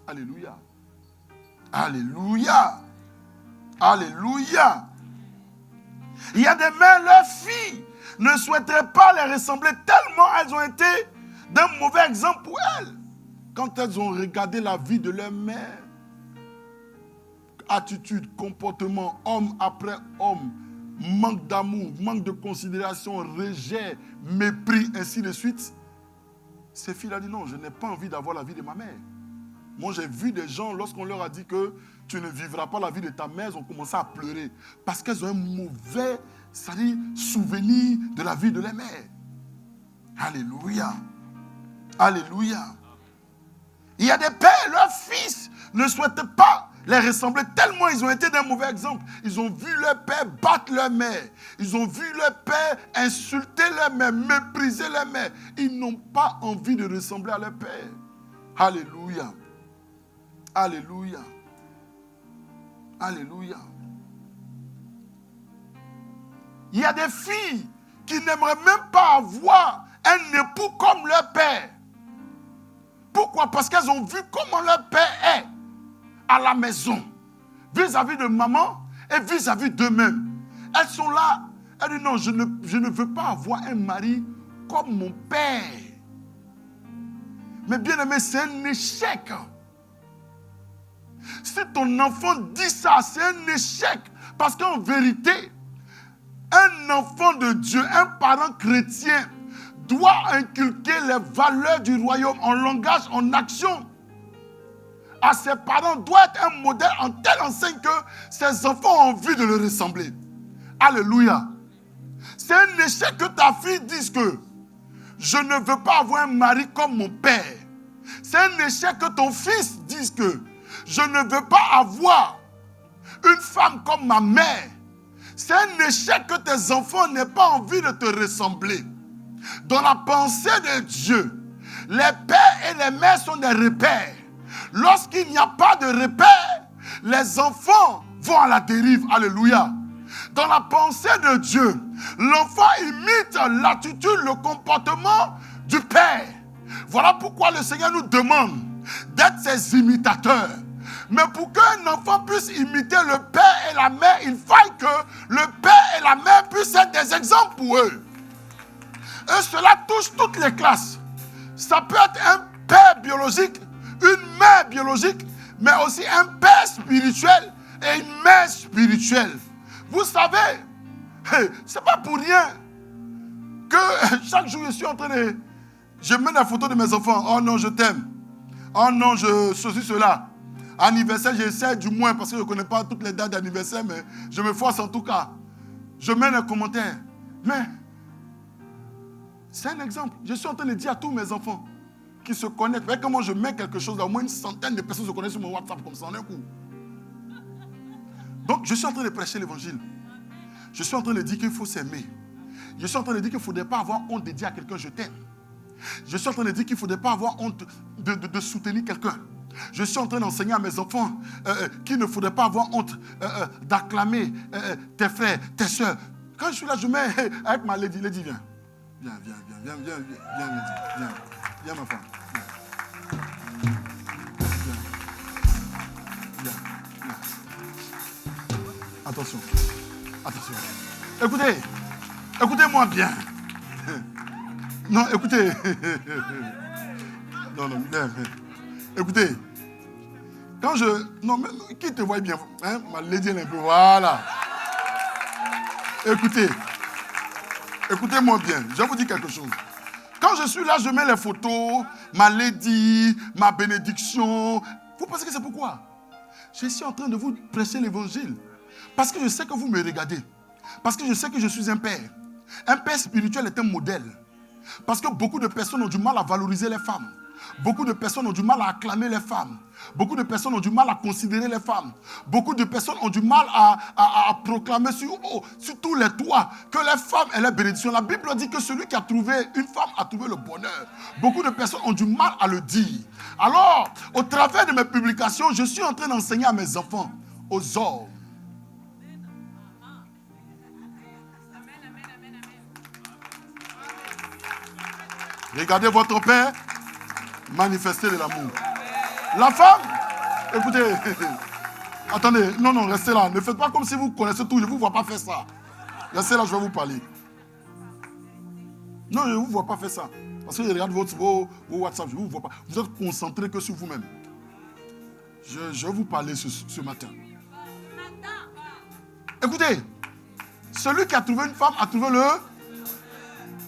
Alléluia. Alléluia. Alléluia. Il y a des mères, leurs filles ne souhaiteraient pas les ressembler tellement elles ont été d'un mauvais exemple pour elles. Quand elles ont regardé la vie de leur mère, attitude, comportement, homme après homme, manque d'amour, manque de considération, rejet, mépris, ainsi de suite, ces filles ont dit non, je n'ai pas envie d'avoir la vie de ma mère. Moi, j'ai vu des gens, lorsqu'on leur a dit que tu ne vivras pas la vie de ta mère, ils ont commencé à pleurer. Parce qu'elles ont un mauvais, c'est-à-dire, souvenir de la vie de leur mère. Alléluia. Alléluia. Il y a des pères, leurs fils ne souhaitent pas les ressembler tellement ils ont été d'un mauvais exemple. Ils ont vu leur père battre leur mère. Ils ont vu leur père insulter leur mère, mépriser leur mère. Ils n'ont pas envie de ressembler à leur père. Alléluia. Alléluia. Alléluia. Il y a des filles qui n'aimeraient même pas avoir un époux comme leur père. Pourquoi? Parce qu'elles ont vu comment leur père est à la maison, vis-à-vis de maman et vis-à-vis d'eux-mêmes. Elles sont là, elles disent non, je ne veux pas avoir un mari comme mon père. Mais bien aimé, c'est un échec. Si ton enfant dit ça, c'est un échec. Parce qu'en vérité, un enfant de Dieu, un parent chrétien, doit inculquer les valeurs du royaume en langage, en action. À ses parents, doit être un modèle en telle enseigne que ses enfants ont envie de le ressembler. Alléluia. C'est un échec que ta fille dise que je ne veux pas avoir un mari comme mon père. C'est un échec que ton fils dise que je ne veux pas avoir une femme comme ma mère. C'est un échec que tes enfants n'aient pas envie de te ressembler. Dans la pensée de Dieu, les pères et les mères sont des repères. Lorsqu'il n'y a pas de repères, les enfants vont à la dérive. Alléluia. Dans la pensée de Dieu, l'enfant imite l'attitude, le comportement du père. Voilà pourquoi le Seigneur nous demande d'être ses imitateurs. Mais pour qu'un enfant puisse imiter le père et la mère, il faut que le père et la mère puissent être des exemples pour eux. Et cela touche toutes les classes. Ça peut être un père biologique, une mère biologique, mais aussi un père spirituel et une mère spirituelle. Vous savez, c'est pas pour rien que chaque jour je suis en train de... Je mets la photo de mes enfants. Oh non, je t'aime. Oh non, ceci, cela. Anniversaire, j'essaie du moins, parce que je ne connais pas toutes les dates d'anniversaire, mais je me force en tout cas. Je mets les commentaires. Mais, c'est un exemple. Je suis en train de dire à tous mes enfants qui se connaissent. Voyez comment je mets quelque chose, au moins une centaine de personnes se connaissent sur mon WhatsApp comme ça en un coup. Donc, je suis en train de prêcher l'évangile. Je suis en train de dire qu'il faut s'aimer. Je suis en train de dire qu'il ne faudrait pas avoir honte de dire à quelqu'un je t'aime. Je suis en train de dire qu'il ne faudrait pas avoir honte de soutenir quelqu'un. Je suis en train d'enseigner à mes enfants qu'il ne faudrait pas avoir honte d'acclamer tes frères, tes soeurs. Quand je suis là, je mets avec ma Lady. Lady, viens. Viens, Lady. Viens, ma femme. Viens. Attention. Écoutez-moi bien. Non, écoutez. Non, écoutez. Quand je... Non, mais qui te voit bien, hein? Ma Lady, elle est un peu... Voilà. Écoutez-moi bien. Je vais vous dire quelque chose. Quand je suis là, je mets les photos, ma Lady, ma bénédiction. Vous pensez que c'est pourquoi? Je suis en train de vous prêcher l'évangile. Parce que je sais que vous me regardez. Parce que je sais que je suis un père. Un père spirituel est un modèle. Parce que beaucoup de personnes ont du mal à valoriser les femmes. Beaucoup de personnes ont du mal à acclamer les femmes. Beaucoup de personnes ont du mal à considérer les femmes. Beaucoup de personnes ont du mal à proclamer sur tous les toits que les femmes est la bénédiction. La Bible dit que celui qui a trouvé une femme a trouvé le bonheur. Beaucoup de personnes ont du mal à le dire. Alors, au travers de mes publications, je suis en train d'enseigner à mes enfants, aux hommes. Regardez votre père manifester de l'amour. La femme, écoutez, attendez, non, restez là. Ne faites pas comme si vous connaissez tout, je ne vous vois pas faire ça. Restez là, je vais vous parler. Non, je ne vous vois pas faire ça. Parce que je regarde vos WhatsApp, je ne vous vois pas. Vous êtes concentré que sur vous-même. Je vais vous parler ce matin. Écoutez, celui qui a trouvé une femme a trouvé le...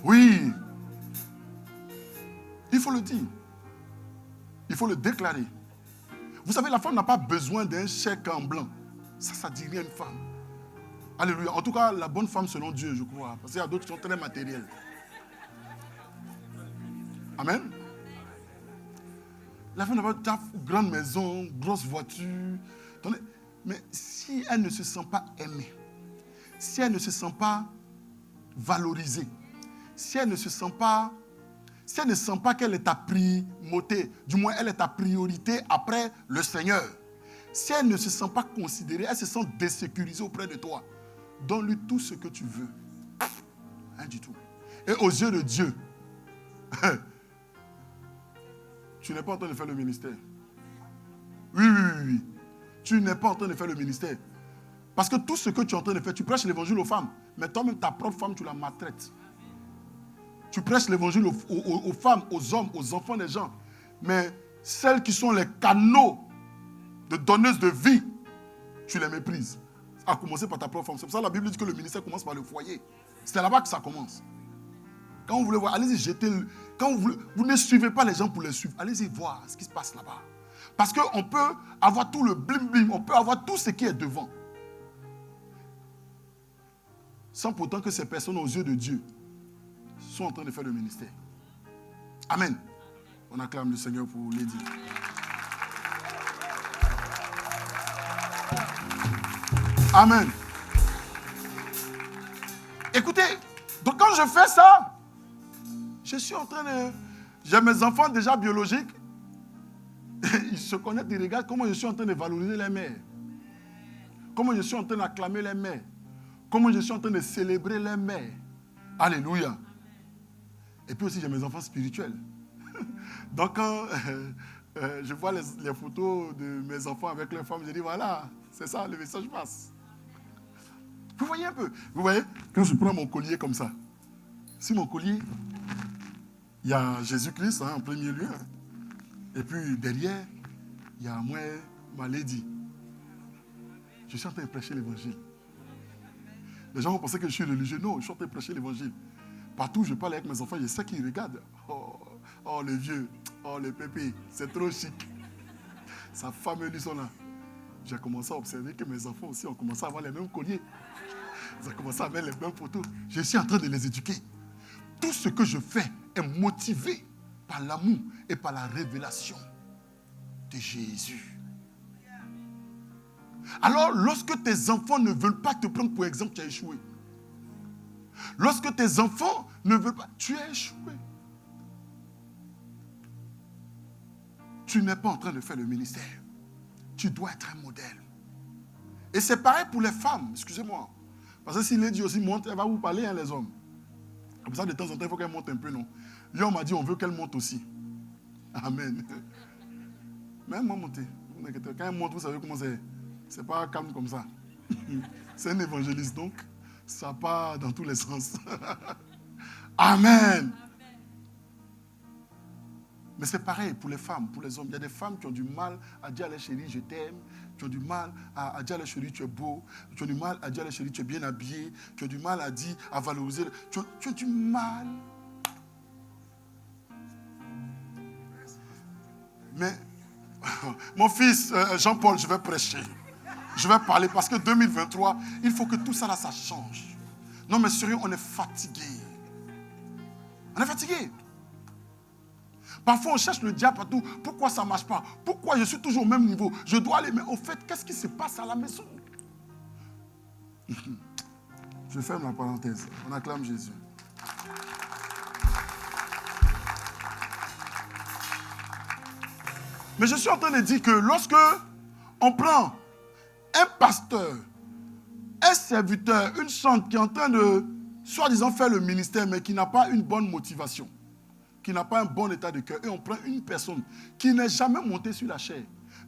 Oui. Il faut le dire. Il faut le déclarer. Vous savez, la femme n'a pas besoin d'un chèque en blanc. Ça dit rien à une femme. Alléluia. En tout cas, la bonne femme selon Dieu, je crois. Parce qu'il y a d'autres qui sont très matériels. Amen. La femme n'a pas de grande maison, grosse voiture. Mais si elle ne se sent pas aimée, si elle ne se sent pas valorisée, si elle ne sent pas qu'elle est ta primauté, du moins elle est ta priorité après le Seigneur, si elle ne se sent pas considérée, elle se sent désécurisée auprès de toi, donne-lui tout ce que tu veux. Rien du tout. Et aux yeux de Dieu, tu n'es pas en train de faire le ministère. Oui. Tu n'es pas en train de faire le ministère. Parce que tout ce que tu es en train de faire, tu prêches l'évangile aux femmes, mais toi-même, ta propre femme, tu la maltraites. Tu prêches l'évangile aux femmes, aux hommes, aux enfants des gens. Mais celles qui sont les canaux de donneuses de vie, tu les méprises. À commencer par ta propre femme. C'est pour ça que la Bible dit que le ministère commence par le foyer. C'est là-bas que ça commence. Quand vous voulez voir, allez-y jeter. Quand vous ne suivez pas les gens pour les suivre. Allez-y voir ce qui se passe là-bas. Parce qu'on peut avoir tout le blim-blim. On peut avoir tout ce qui est devant. Sans pourtant que ces personnes aux yeux de Dieu sont en train de faire le ministère. Amen. On acclame le Seigneur pour l'aider. Amen. Écoutez, donc quand je fais ça, je suis en train de... J'ai mes enfants déjà biologiques. Ils se connaissent, ils regardent comment je suis en train de valoriser les mères. Comment je suis en train d'acclamer les mères. Comment je suis en train de célébrer les mères. Alléluia. Et puis aussi, j'ai mes enfants spirituels. Donc, quand je vois les photos de mes enfants avec leurs femmes, je dis, voilà, c'est ça, le message passe. Vous voyez un peu. Vous voyez, quand je prends mon collier comme ça, si mon collier, il y a Jésus-Christ en premier lieu, et puis derrière, il y a moi, ma lady. Je suis en train de prêcher l'évangile. Les gens vont penser que je suis religieux. Non, je suis en train de prêcher l'évangile. Partout où je parle avec mes enfants, je sais qu'ils regardent. Oh, le vieux, oh, le pépé, c'est trop chic. Sa femme et lui sont là. J'ai commencé à observer que mes enfants aussi ont commencé à avoir les mêmes colliers. Ils ont commencé à mettre les mêmes photos. Je suis en train de les éduquer. Tout ce que je fais est motivé par l'amour et par la révélation de Jésus. Alors, lorsque tes enfants ne veulent pas te prendre pour exemple, tu as échoué. Lorsque tes enfants ne veulent pas, tu as échoué. Tu n'es pas en train de faire le ministère. Tu dois être un modèle. Et c'est pareil pour les femmes, excusez-moi. Parce que si Lady aussi monte, elle va vous parler, hein, les hommes. Comme ça, de temps en temps, il faut qu'elle monte un peu, non? Là, on m'a dit, on veut qu'elle monte aussi. Amen. Mais elle m'a monté. Quand elle monte, vous savez comment c'est. C'est pas calme comme ça. C'est un évangéliste, donc ça part dans tous les sens. Amen. Mais c'est pareil pour les femmes, pour les hommes. Il y a des femmes qui ont du mal à dire à leur chérie, je t'aime. Tu as du mal à dire à leur chérie, tu es beau. Tu as du mal à dire à leur chérie, tu es bien habillé. Tu as du mal à dire, à valoriser. Tu as du mal. Mais, mon fils, Jean-Paul, je vais prêcher. Je vais parler parce que 2023, il faut que tout ça là, ça change. Non mais sérieux, on est fatigué. On est fatigué. Parfois, on cherche le diable partout. Pourquoi ça ne marche pas? Pourquoi je suis toujours au même niveau? Je dois aller. Mais au fait, qu'est-ce qui se passe à la maison? Je ferme la parenthèse. On acclame Jésus. Mais je suis en train de dire que lorsque on prend un pasteur, un serviteur, une chante qui est en train de, soi-disant, faire le ministère, mais qui n'a pas une bonne motivation, qui n'a pas un bon état de cœur, et on prend une personne qui n'est jamais montée sur la chair,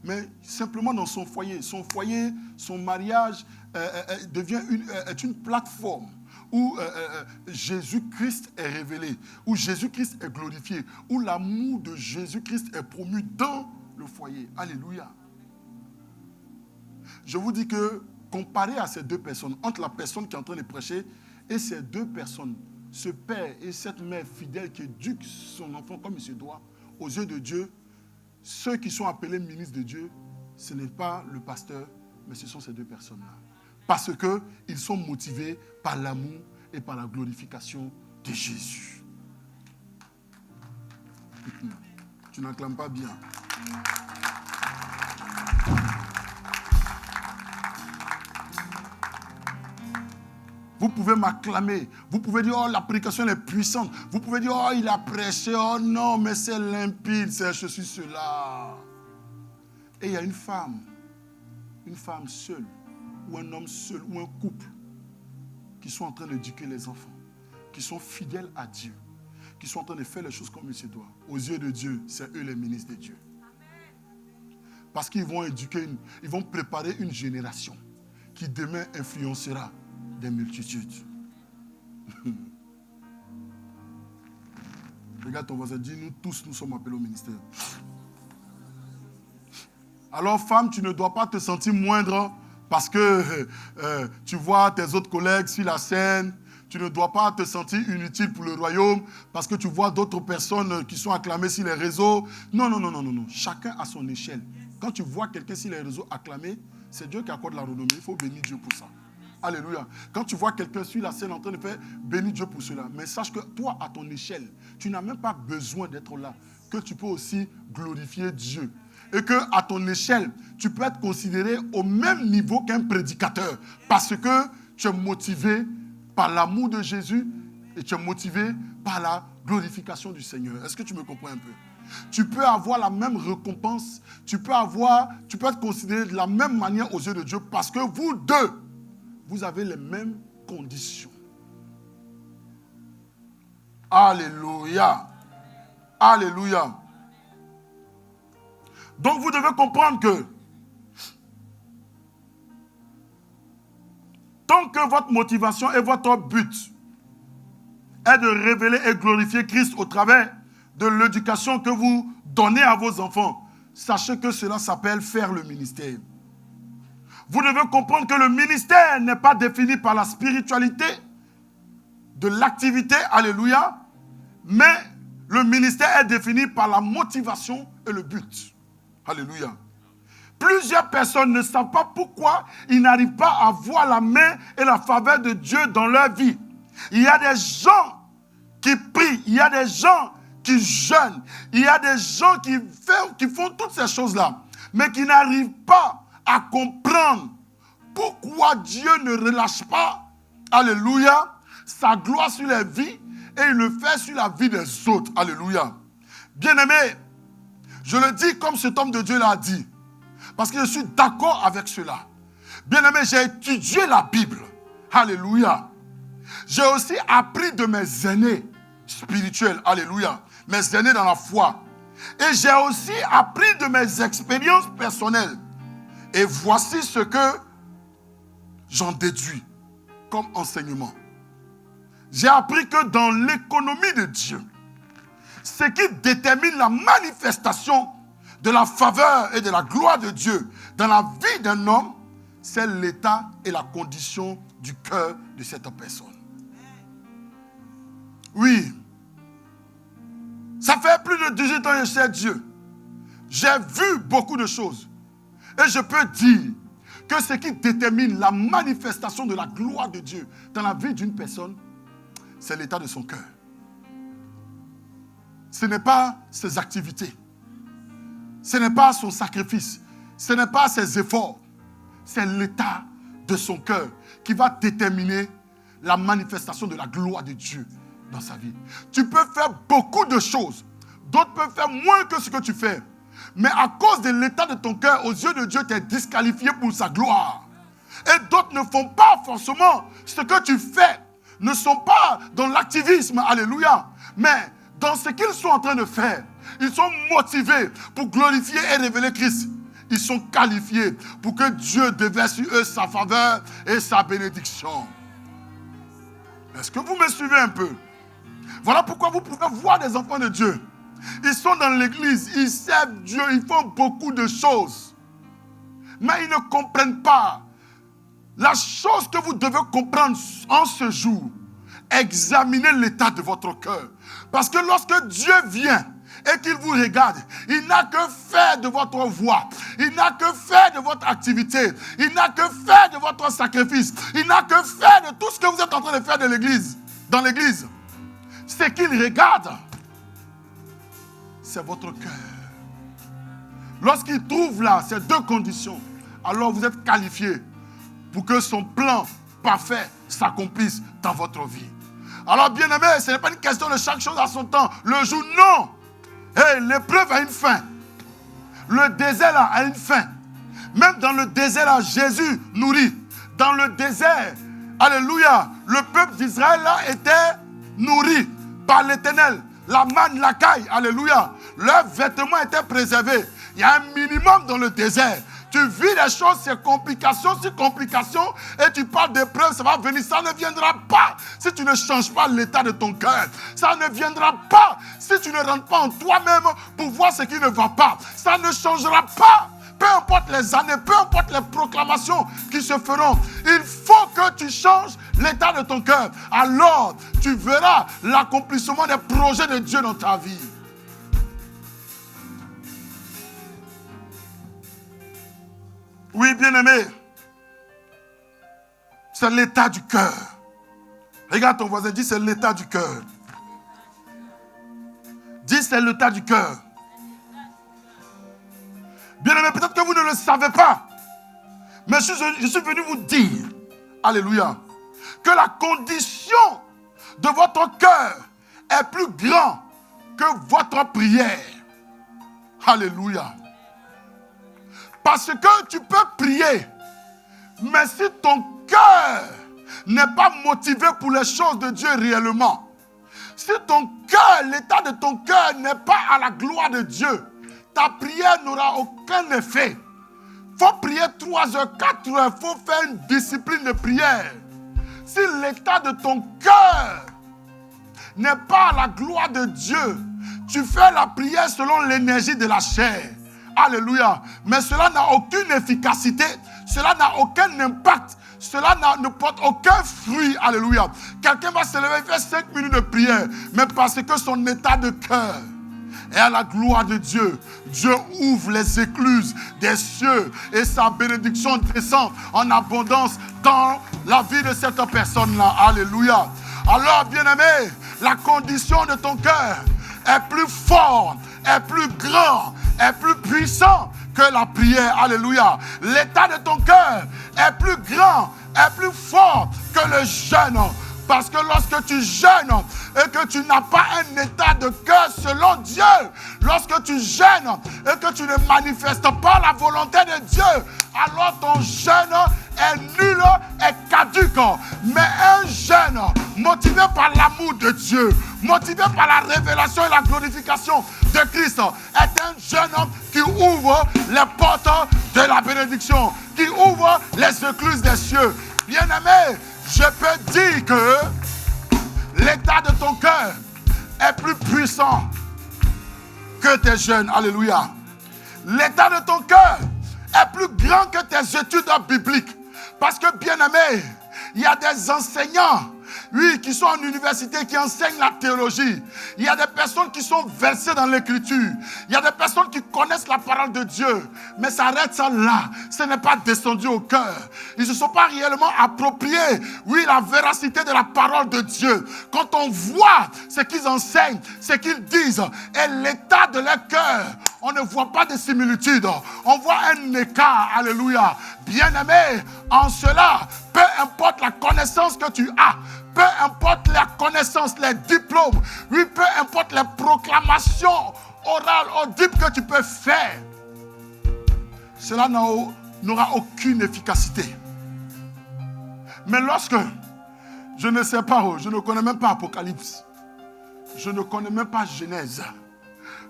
mais simplement dans son foyer, son mariage est une plateforme où Jésus-Christ est révélé, où Jésus-Christ est glorifié, où l'amour de Jésus-Christ est promu dans le foyer. Alléluia. Je vous dis que, comparé à ces deux personnes, entre la personne qui est en train de prêcher et ces deux personnes, ce père et cette mère fidèle qui éduque son enfant comme il se doit, aux yeux de Dieu, ceux qui sont appelés ministres de Dieu, ce n'est pas le pasteur, mais ce sont ces deux personnes-là. Parce qu'ils sont motivés par l'amour et par la glorification de Jésus. Tu n'acclames pas bien. Vous pouvez m'acclamer. Vous pouvez dire, oh, la prédication est puissante. Vous pouvez dire, oh, il a prêché. Oh non, mais c'est limpide, c'est ceci, cela. Et il y a une femme seule, ou un homme seul, ou un couple, qui sont en train d'éduquer les enfants, qui sont fidèles à Dieu, qui sont en train de faire les choses comme il se doit. Aux yeux de Dieu, c'est eux les ministres de Dieu. Parce qu'ils vont éduquer, ils vont préparer une génération qui demain influencera des multitudes. Regarde ton voisin, dis, nous tous, nous sommes appelés au ministère. Alors, femme, tu ne dois pas te sentir moindre parce que tu vois tes autres collègues sur la scène. Tu ne dois pas te sentir inutile pour le royaume parce que tu vois d'autres personnes qui sont acclamées sur les réseaux. Non. Chacun à son échelle. Quand tu vois quelqu'un sur les réseaux acclamé, c'est Dieu qui accorde la renommée. Il faut bénir Dieu pour ça. Alléluia. Quand tu vois quelqu'un sur la scène en train de faire, bénis Dieu pour cela. Mais sache que toi, à ton échelle, tu n'as même pas besoin d'être là. Que tu peux aussi glorifier Dieu. Et qu'à ton échelle, tu peux être considéré au même niveau qu'un prédicateur. Parce que tu es motivé par l'amour de Jésus et tu es motivé par la glorification du Seigneur. Est-ce que tu me comprends un peu? Tu peux avoir la même récompense. Tu peux être considéré de la même manière aux yeux de Dieu parce que vous deux, vous avez les mêmes conditions. Alléluia. Alléluia. Donc vous devez comprendre que tant que votre motivation et votre but est de révéler et glorifier Christ au travers de l'éducation que vous donnez à vos enfants, sachez que cela s'appelle faire le ministère. Vous devez comprendre que le ministère n'est pas défini par la spiritualité de l'activité, alléluia, mais le ministère est défini par la motivation et le but. Alléluia. Plusieurs personnes ne savent pas pourquoi ils n'arrivent pas à voir la main et la faveur de Dieu dans leur vie. Il y a des gens qui prient, il y a des gens qui jeûnent, il y a des gens qui font toutes ces choses-là, mais qui n'arrivent pas à comprendre pourquoi Dieu ne relâche pas, alléluia, sa gloire sur les vies et il le fait sur la vie des autres. Alléluia. Bien-aimé, je le dis comme cet homme de Dieu l'a dit, parce que je suis d'accord avec cela. Bien-aimé, j'ai étudié la Bible. Alléluia. J'ai aussi appris de mes aînés spirituels. Alléluia. Mes aînés dans la foi. Et j'ai aussi appris de mes expériences personnelles. Et voici ce que j'en déduis comme enseignement. J'ai appris que dans l'économie de Dieu, ce qui détermine la manifestation de la faveur et de la gloire de Dieu dans la vie d'un homme, c'est l'état et la condition du cœur de cette personne. Oui. Ça fait plus de 18 ans que je sais Dieu. J'ai vu beaucoup de choses. Et je peux dire que ce qui détermine la manifestation de la gloire de Dieu dans la vie d'une personne, c'est l'état de son cœur. ce n'est pas ses activités. Ce n'est pas son sacrifice. Ce n'est pas ses efforts. C'est l'état de son cœur qui va déterminer la manifestation de la gloire de Dieu dans sa vie. Tu peux faire beaucoup de choses. D'autres peuvent faire moins que ce que tu fais. Mais à cause de l'état de ton cœur, aux yeux de Dieu, tu es disqualifié pour sa gloire. Et d'autres ne font pas forcément ce que tu fais. Ne sont pas dans l'activisme, alléluia. Mais dans ce qu'ils sont en train de faire, ils sont motivés pour glorifier et révéler Christ. Ils sont qualifiés pour que Dieu déverse sur eux sa faveur et sa bénédiction. Est-ce que vous me suivez un peu? Voilà pourquoi vous pouvez voir des enfants de Dieu. Ils sont dans l'église, ils servent Dieu, ils font beaucoup de choses. Mais ils ne comprennent pas. La chose que vous devez comprendre en ce jour, examinez l'état de votre cœur. Parce que lorsque Dieu vient et qu'il vous regarde, il n'a que faire de votre voix, il n'a que faire de votre activité, il n'a que faire de votre sacrifice, il n'a que faire de tout ce que vous êtes en train de faire de l'église, dans l'église. Ce qu'il regarde, c'est votre cœur. Lorsqu'il trouve là ces deux conditions, alors vous êtes qualifié pour que son plan parfait s'accomplisse dans votre vie. Alors bien aimé, ce n'est pas une question de chaque chose à son temps. Le jour, non. Hey, l'épreuve a une fin. Le désert là, a une fin. Même dans le désert là, Jésus nourrit. Dans le désert, alléluia, le peuple d'Israël là était nourri par l'Éternel. La manne, la caille, alléluia. Leurs vêtements étaient préservés. Il y a un minimum dans le désert. Tu vis les choses, c'est complication sur complication, et tu parles d'épreuves, ça va venir. Ça ne viendra pas si tu ne changes pas l'état de ton cœur. Ça ne viendra pas si tu ne rentres pas en toi-même pour voir ce qui ne va pas. Ça ne changera pas. Peu importe les années, peu importe les proclamations qui se feront, il faut que tu changes l'état de ton cœur. Alors, tu verras l'accomplissement des projets de Dieu dans ta vie. Oui, bien-aimé, c'est l'état du cœur. Regarde ton voisin, dis c'est l'état du cœur. Dis c'est l'état du cœur. Bien-aimé, peut-être que vous ne le savez pas, mais je suis venu vous dire, alléluia, que la condition de votre cœur est plus grande que votre prière. Alléluia. Parce que tu peux prier, mais si ton cœur n'est pas motivé pour les choses de Dieu réellement, si ton cœur, l'état de ton cœur n'est pas à la gloire de Dieu, ta prière n'aura aucun effet. Il faut prier 3 heures, 4 heures, il faut faire une discipline de prière. Si l'état de ton cœur n'est pas à la gloire de Dieu, tu fais la prière selon l'énergie de la chair. Alléluia. Mais cela n'a aucune efficacité. Cela n'a aucun impact. Cela ne porte aucun fruit. Alléluia. Quelqu'un va se lever et faire 5 minutes de prière. Mais parce que son état de cœur est à la gloire de Dieu, Dieu ouvre les écluses des cieux et sa bénédiction descend en abondance dans la vie de cette personne-là. Alléluia. Alors, bien-aimé, la condition de ton cœur est plus forte, est plus grand, est plus puissant que la prière. Alléluia. L'état de ton cœur est plus grand, est plus fort que le jeûne. Parce que lorsque tu jeûnes et que tu n'as pas un état de cœur selon Dieu, lorsque tu jeûnes et que tu ne manifestes pas la volonté de Dieu, alors ton jeûne est nul et caduque. Mais un jeûne motivé par l'amour de Dieu, motivé par la révélation et la glorification de Christ, est un jeûne qui ouvre les portes de la bénédiction, qui ouvre les écluses des cieux. Bien-aimé, je peux dire que l'état de ton cœur est plus puissant que tes jeûnes. Alléluia. L'état de ton cœur est plus grand que tes études bibliques. Parce que, bien-aimé, il y a des enseignants, oui, qui sont en université, qui enseignent la théologie. Il y a des personnes qui sont versées dans l'écriture. Il y a des personnes qui connaissent la parole de Dieu. Mais ça arrête ça là. Ce n'est pas descendu au cœur. Ils ne se sont pas réellement appropriés, oui, la véracité de la parole de Dieu. Quand on voit ce qu'ils enseignent, ce qu'ils disent, et l'état de leur cœur, on ne voit pas de similitude. On voit un écart. Alléluia. Bien-aimé, en cela, peu importe la connaissance que tu as, peu importe la connaissance, les diplômes, oui, peu importe les proclamations orales, audibles que tu peux faire, cela n'aura aucune efficacité. Mais lorsque je ne sais pas, je ne connais même pas Apocalypse, je ne connais même pas Genèse,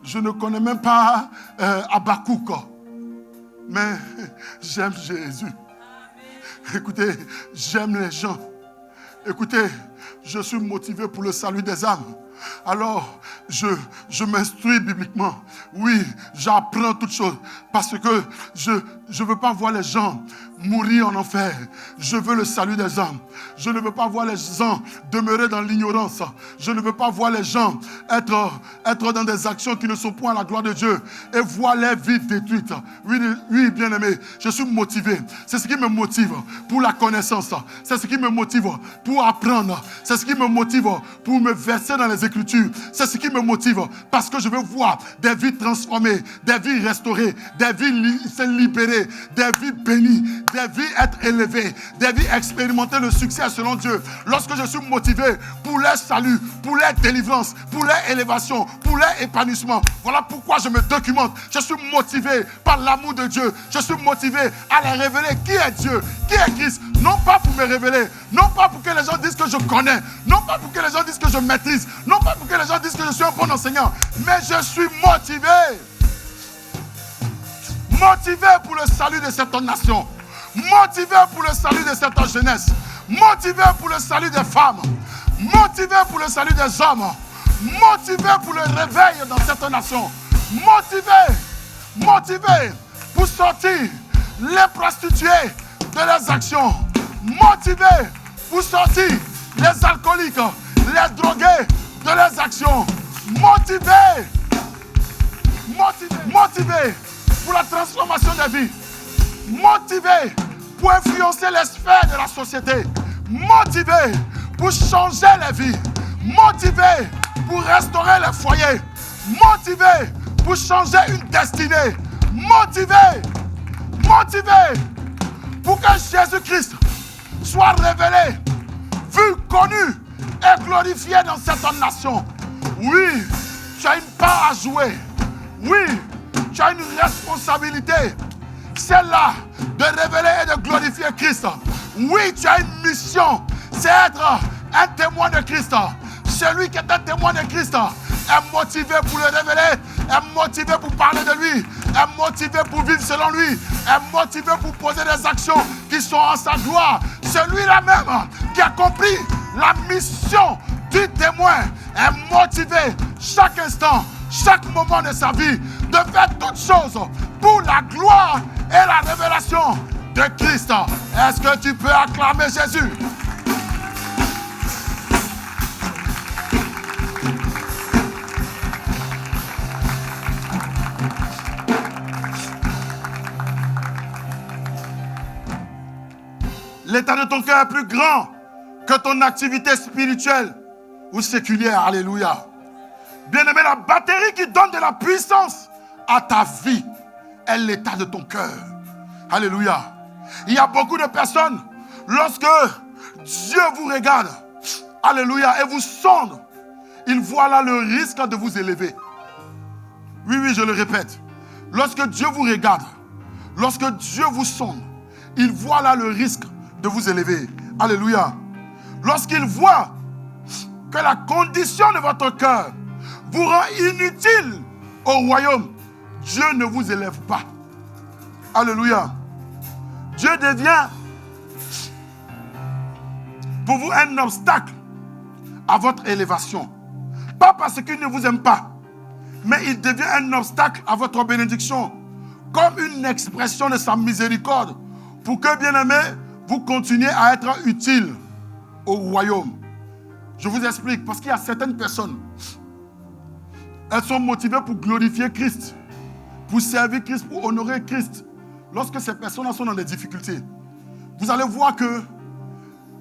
je ne connais même pas Habakkuk, mais j'aime Jésus. Écoutez, j'aime les gens. Écoutez, je suis motivé pour le salut des âmes. Alors, je m'instruis bibliquement. Oui, j'apprends toutes choses. Parce que je ne veux pas voir les gens mourir en enfer. Je veux le salut des âmes. Je ne veux pas voir les gens demeurer dans l'ignorance. Je ne veux pas voir les gens être dans des actions qui ne sont point à la gloire de Dieu et voir les vies détruites. Oui, bien-aimé, je suis motivé. C'est ce qui me motive pour la connaissance. C'est ce qui me motive pour apprendre. C'est ce qui me motive pour me verser dans les Écritures. C'est ce qui me motive parce que je veux voir des vies transformées, des vies restaurées, des vies se libérer, des vies bénies, des vies être élevées, des vies expérimenter le succès selon Dieu. Lorsque je suis motivé pour leur salut, pour leur délivrance, pour leur élévation, pour leur épanouissement, voilà pourquoi je me documente. Je suis motivé par l'amour de Dieu. Je suis motivé à leur révéler qui est Dieu, qui est Christ. Non pas pour me révéler, non pas pour que les gens disent que je connais, non pas pour que les gens disent que je maîtrise, non pas pour que les gens disent que je suis un bon enseignant, mais je suis motivé. Motivé pour le salut de cette nation. Motivé pour le salut de cette jeunesse. Motivé pour le salut des femmes. Motivé pour le salut des hommes. Motivé pour le réveil dans cette nation. Motivé pour sortir les prostituées de leurs actions. Motivé pour sortir les alcooliques, les drogués de leurs actions. Motivé pour la transformation des vies. Motivé pour influencer les sphères de la société. Motivé pour changer les vies. Motivé pour restaurer les foyers. Motivé pour changer une destinée. Motivé pour que Jésus-Christ soit révélé, vu, connu et glorifié dans cette nation. Oui, tu as une part à jouer. Oui, tu as une responsabilité. Celle-là de révéler et de glorifier Christ. Oui, tu as une mission. C'est être un témoin de Christ. Celui qui est un témoin de Christ est motivé pour le révéler, est motivé pour parler de lui, est motivé pour vivre selon lui, est motivé pour poser des actions qui sont en sa gloire. Celui-là même qui a compris la mission du témoin est motivé chaque instant, chaque moment de sa vie de faire toutes choses pour la gloire et la révélation de Christ. Est-ce que tu peux acclamer Jésus? L'état de ton cœur est plus grand que ton activité spirituelle ou séculière. Alléluia. Bien-aimé, la batterie qui donne de la puissance à ta vie est l'état de ton cœur. Alléluia. Il y a beaucoup de personnes, lorsque Dieu vous regarde, alléluia, et vous sonde, il voit là le risque de vous élever. Oui, je le répète. Lorsque Dieu vous regarde, lorsque Dieu vous sonde, il voit là le risque de vous élever. Alléluia. Lorsqu'il voit que la condition de votre cœur vous rend inutile au royaume, Dieu ne vous élève pas. Alléluia. Dieu devient pour vous un obstacle à votre élévation. Pas parce qu'il ne vous aime pas, mais il devient un obstacle à votre bénédiction, comme une expression de sa miséricorde, pour que, bien-aimés, vous continuez à être utile au royaume. Je vous explique, parce qu'il y a certaines personnes, elles sont motivées pour glorifier Christ, pour servir Christ, pour honorer Christ. Lorsque ces personnes sont dans des difficultés, vous allez voir que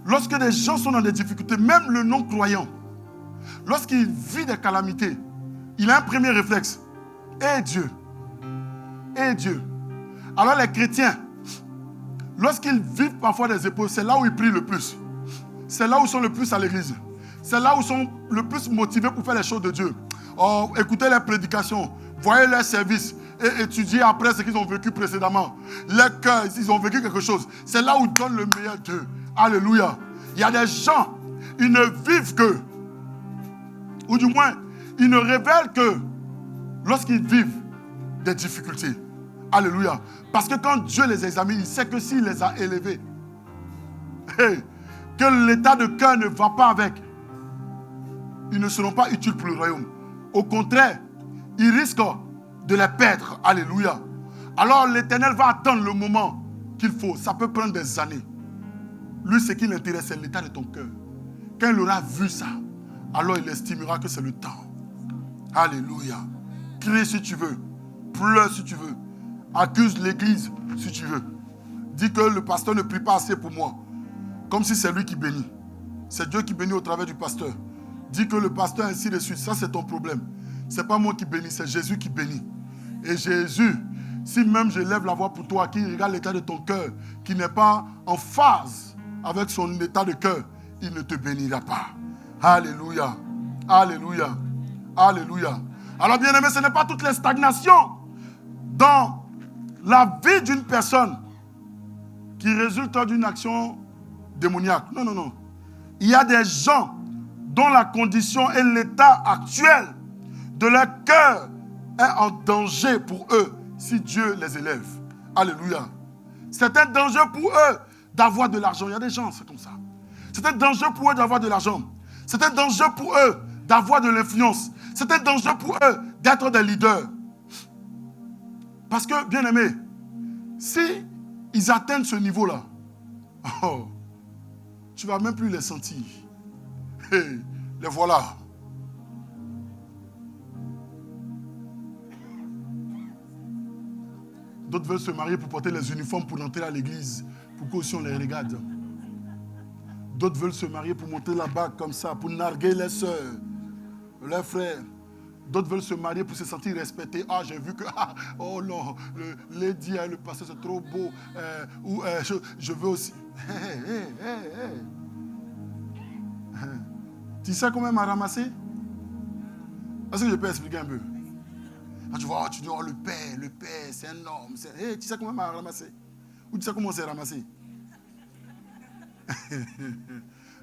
lorsque des gens sont dans des difficultés, même le non-croyant, lorsqu'il vit des calamités, il a un premier réflexe. Et Dieu. Et Dieu. Alors les chrétiens, lorsqu'ils vivent parfois des épreuves, c'est là où ils prient le plus. C'est là où ils sont le plus à l'église. C'est là où ils sont le plus motivés pour faire les choses de Dieu. Oh, écoutez les prédications, voyez leurs services et étudiez après ce qu'ils ont vécu précédemment. Leur cœur, ils ont vécu quelque chose. C'est là où ils donnent le meilleur d'eux. Alléluia. Il y a des gens, ils ne vivent que, ou du moins, ils ne révèlent que lorsqu'ils vivent des difficultés. Alléluia. Parce que quand Dieu les examine, il sait que s'il les a élevés, que l'état de cœur ne va pas avec, ils ne seront pas utiles pour le royaume. Au contraire, ils risquent de les perdre. Alléluia. Alors l'Éternel va attendre le moment qu'il faut. Ça peut prendre des années. Lui, ce qui l'intéresse, c'est l'état de ton cœur. Quand il aura vu ça, alors il estimera que c'est le temps. Alléluia. Crie si tu veux. Pleure si tu veux. Accuse l'église si tu veux. Dis que le pasteur ne prie pas assez pour moi. Comme si c'est lui qui bénit. C'est Dieu qui bénit au travers du pasteur. Dis que le pasteur ainsi de suite. Ça, c'est ton problème. Ce n'est pas moi qui bénis, c'est Jésus qui bénit. Et Jésus, si même je lève la voix pour toi, qui regarde l'état de ton cœur, qui n'est pas en phase avec son état de cœur, il ne te bénira pas. Alléluia. Alléluia. Alléluia. Alors bien aimé, ce n'est pas toutes les stagnations dans la vie d'une personne qui résulte d'une action démoniaque. Non, non, non. Il y a des gens dont la condition et l'état actuel de leur cœur est en danger pour eux si Dieu les élève. Alléluia. C'est un danger pour eux d'avoir de l'argent. Il y a des gens, c'est comme ça. C'est un danger pour eux d'avoir de l'argent. C'est un danger pour eux d'avoir de l'influence. C'est un danger pour eux d'être des leaders. Parce que, bien aimé, si ils atteignent ce niveau-là, oh, tu ne vas même plus les sentir. Hey, les voilà. D'autres veulent se marier pour porter les uniformes pour entrer à l'église, pour qu'aussi on les regarde. D'autres veulent se marier pour monter la bague comme ça, pour narguer les soeurs, leurs frères. D'autres veulent se marier pour se sentir respectés. Ah, j'ai vu que, oh non, le pasteur c'est trop beau. Je veux aussi. Tu sais comment elle m'a ramassé? Est-ce que je peux expliquer un peu? Ah, tu vois, oh, le père, c'est un homme. Hey, tu sais comment elle m'a ramassé? Ou tu sais comment on s'est ramassé?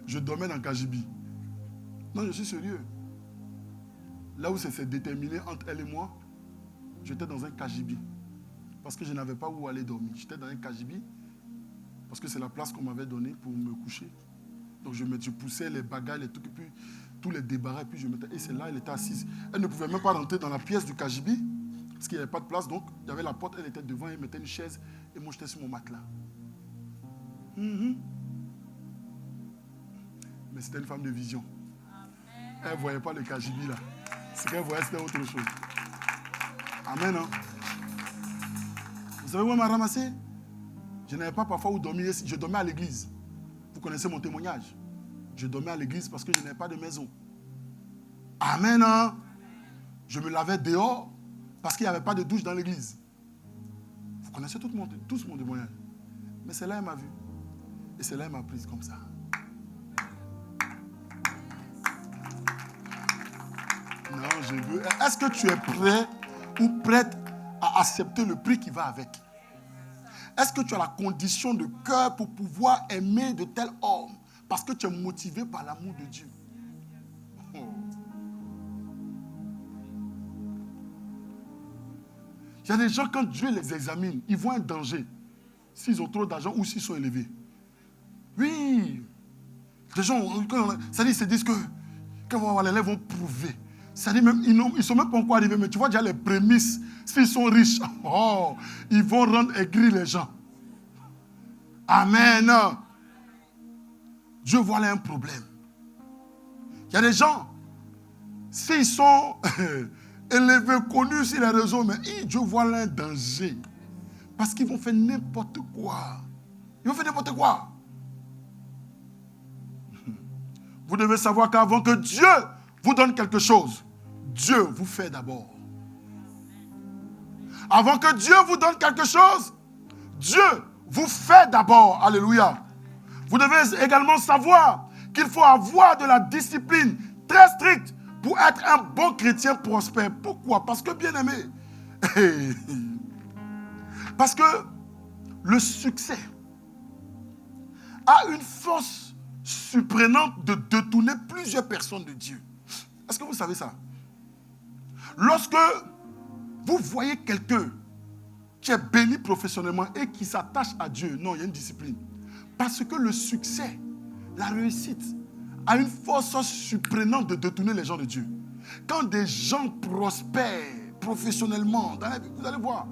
Je dormais dans Kajibi. Non, je suis sérieux. Là où ça s'est déterminé entre elle et moi, j'étais dans un Kajibi. Parce que je n'avais pas où aller dormir. J'étais dans un Kajibi. Parce que c'est la place qu'on m'avait donnée pour me coucher. Donc je poussais les bagages, les trucs, et puis tous les débarras, et puis je mettais. Et c'est là, elle était assise. Elle ne pouvait même pas rentrer dans la pièce du Kajibi, parce qu'il n'y avait pas de place. Donc il y avait la porte, elle était devant, elle mettait une chaise, et moi j'étais sur mon matelas. Mais c'était une femme de vision. Elle ne voyait pas le Kajibi là. Ce qu'elle voyait, c'était autre chose. Amen. Hein? Vous savez où elle m'a ramassé? Je n'avais pas parfois où dormir. Je dormais à l'église. Vous connaissez mon témoignage. Je dormais à l'église parce que je n'avais pas de maison. Amen. Hein? Je me lavais dehors parce qu'il n'y avait pas de douche dans l'église. Vous connaissez tous mon témoignage. Mais c'est là qu'elle m'a vu. Et c'est là qu'elle m'a prise comme ça. Non, je veux. Est-ce que tu es prêt ou prête à accepter le prix qui va avec? Est-ce que tu as la condition de cœur pour pouvoir aimer de tel homme parce que tu es motivé par l'amour de Dieu? Oh. Il y a des gens, quand Dieu les examine, ils voient un danger s'ils ont trop d'argent ou s'ils sont élevés. Oui. Les gens, ça dit, ils se disent que quand les élèves vont prouver. Ça dit même, ils ne sont même pas encore arrivés, mais tu vois déjà les prémices. S'ils sont riches, oh, ils vont rendre aigris les gens. Amen. Dieu voit là un problème. Il y a des gens, s'ils sont élevés, connus sur les réseaux, mais Dieu voit là un danger. Parce qu'ils vont faire n'importe quoi. Ils vont faire n'importe quoi. Vous devez savoir qu'avant que Dieu vous donne quelque chose, Dieu vous fait d'abord. Avant que Dieu vous donne quelque chose, Dieu vous fait d'abord. Alléluia. Vous devez également savoir qu'il faut avoir de la discipline très stricte pour être un bon chrétien prospère. Pourquoi? Parce que, bien aimé, parce que le succès a une force surprenante de détourner plusieurs personnes de Dieu. Est-ce que vous savez ça? Lorsque vous voyez quelqu'un qui est béni professionnellement et qui s'attache à Dieu, non, il y a une discipline. Parce que le succès, la réussite, a une force surprenante de détourner les gens de Dieu. Quand des gens prospèrent professionnellement, dans la vie, vous allez voir,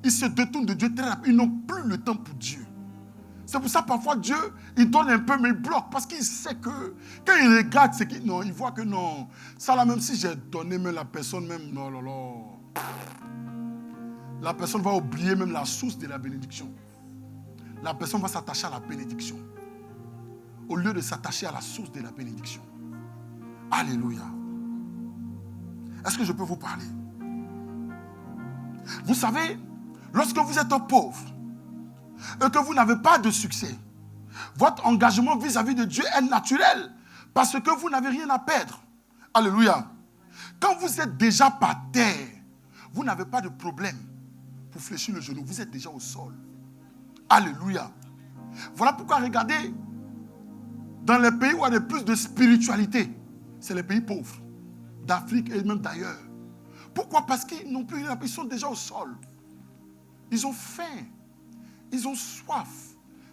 ils se détournent de Dieu très rapidement. Ils n'ont plus le temps pour Dieu. C'est pour ça parfois Dieu, il donne un peu, mais il bloque. Parce qu'il sait que quand il regarde, c'est qu'il non, il voit que non. Ça là, même si j'ai donné, même la personne, même non, non, non. La personne va oublier même la source de la bénédiction. La personne va s'attacher à la bénédiction. Au lieu de s'attacher à la source de la bénédiction. Alléluia. Est-ce que je peux vous parler? Vous savez, lorsque vous êtes pauvre et que vous n'avez pas de succès, votre engagement vis-à-vis de Dieu est naturel parce que vous n'avez rien à perdre. Alléluia. Quand vous êtes déjà par terre, vous n'avez pas de problème pour fléchir le genou. Vous êtes déjà au sol. Alléluia. Voilà pourquoi, regardez, dans les pays où il y a plus de spiritualité, c'est les pays pauvres, d'Afrique et même d'ailleurs. Pourquoi? Parce qu'ils n'ont plus rien, ils sont déjà au sol. Ils ont faim, ils ont soif.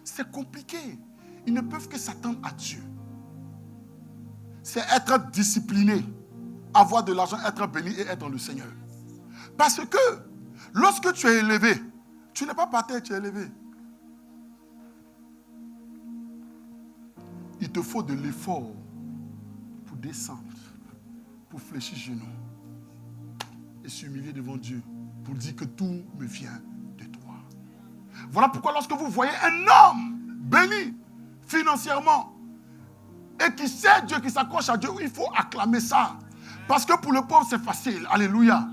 C'est compliqué. Ils ne peuvent que s'attendre à Dieu. C'est être discipliné, avoir de l'argent, être béni et être dans le Seigneur. Parce que lorsque tu es élevé, tu n'es pas par terre, tu es élevé. Il te faut de l'effort pour descendre, pour fléchir genou et s'humilier devant Dieu pour dire que tout me vient de toi. Voilà pourquoi lorsque vous voyez un homme béni financièrement et qui sait Dieu, qui s'accroche à Dieu, il faut acclamer ça. Parce que pour le pauvre, c'est facile. Alléluia.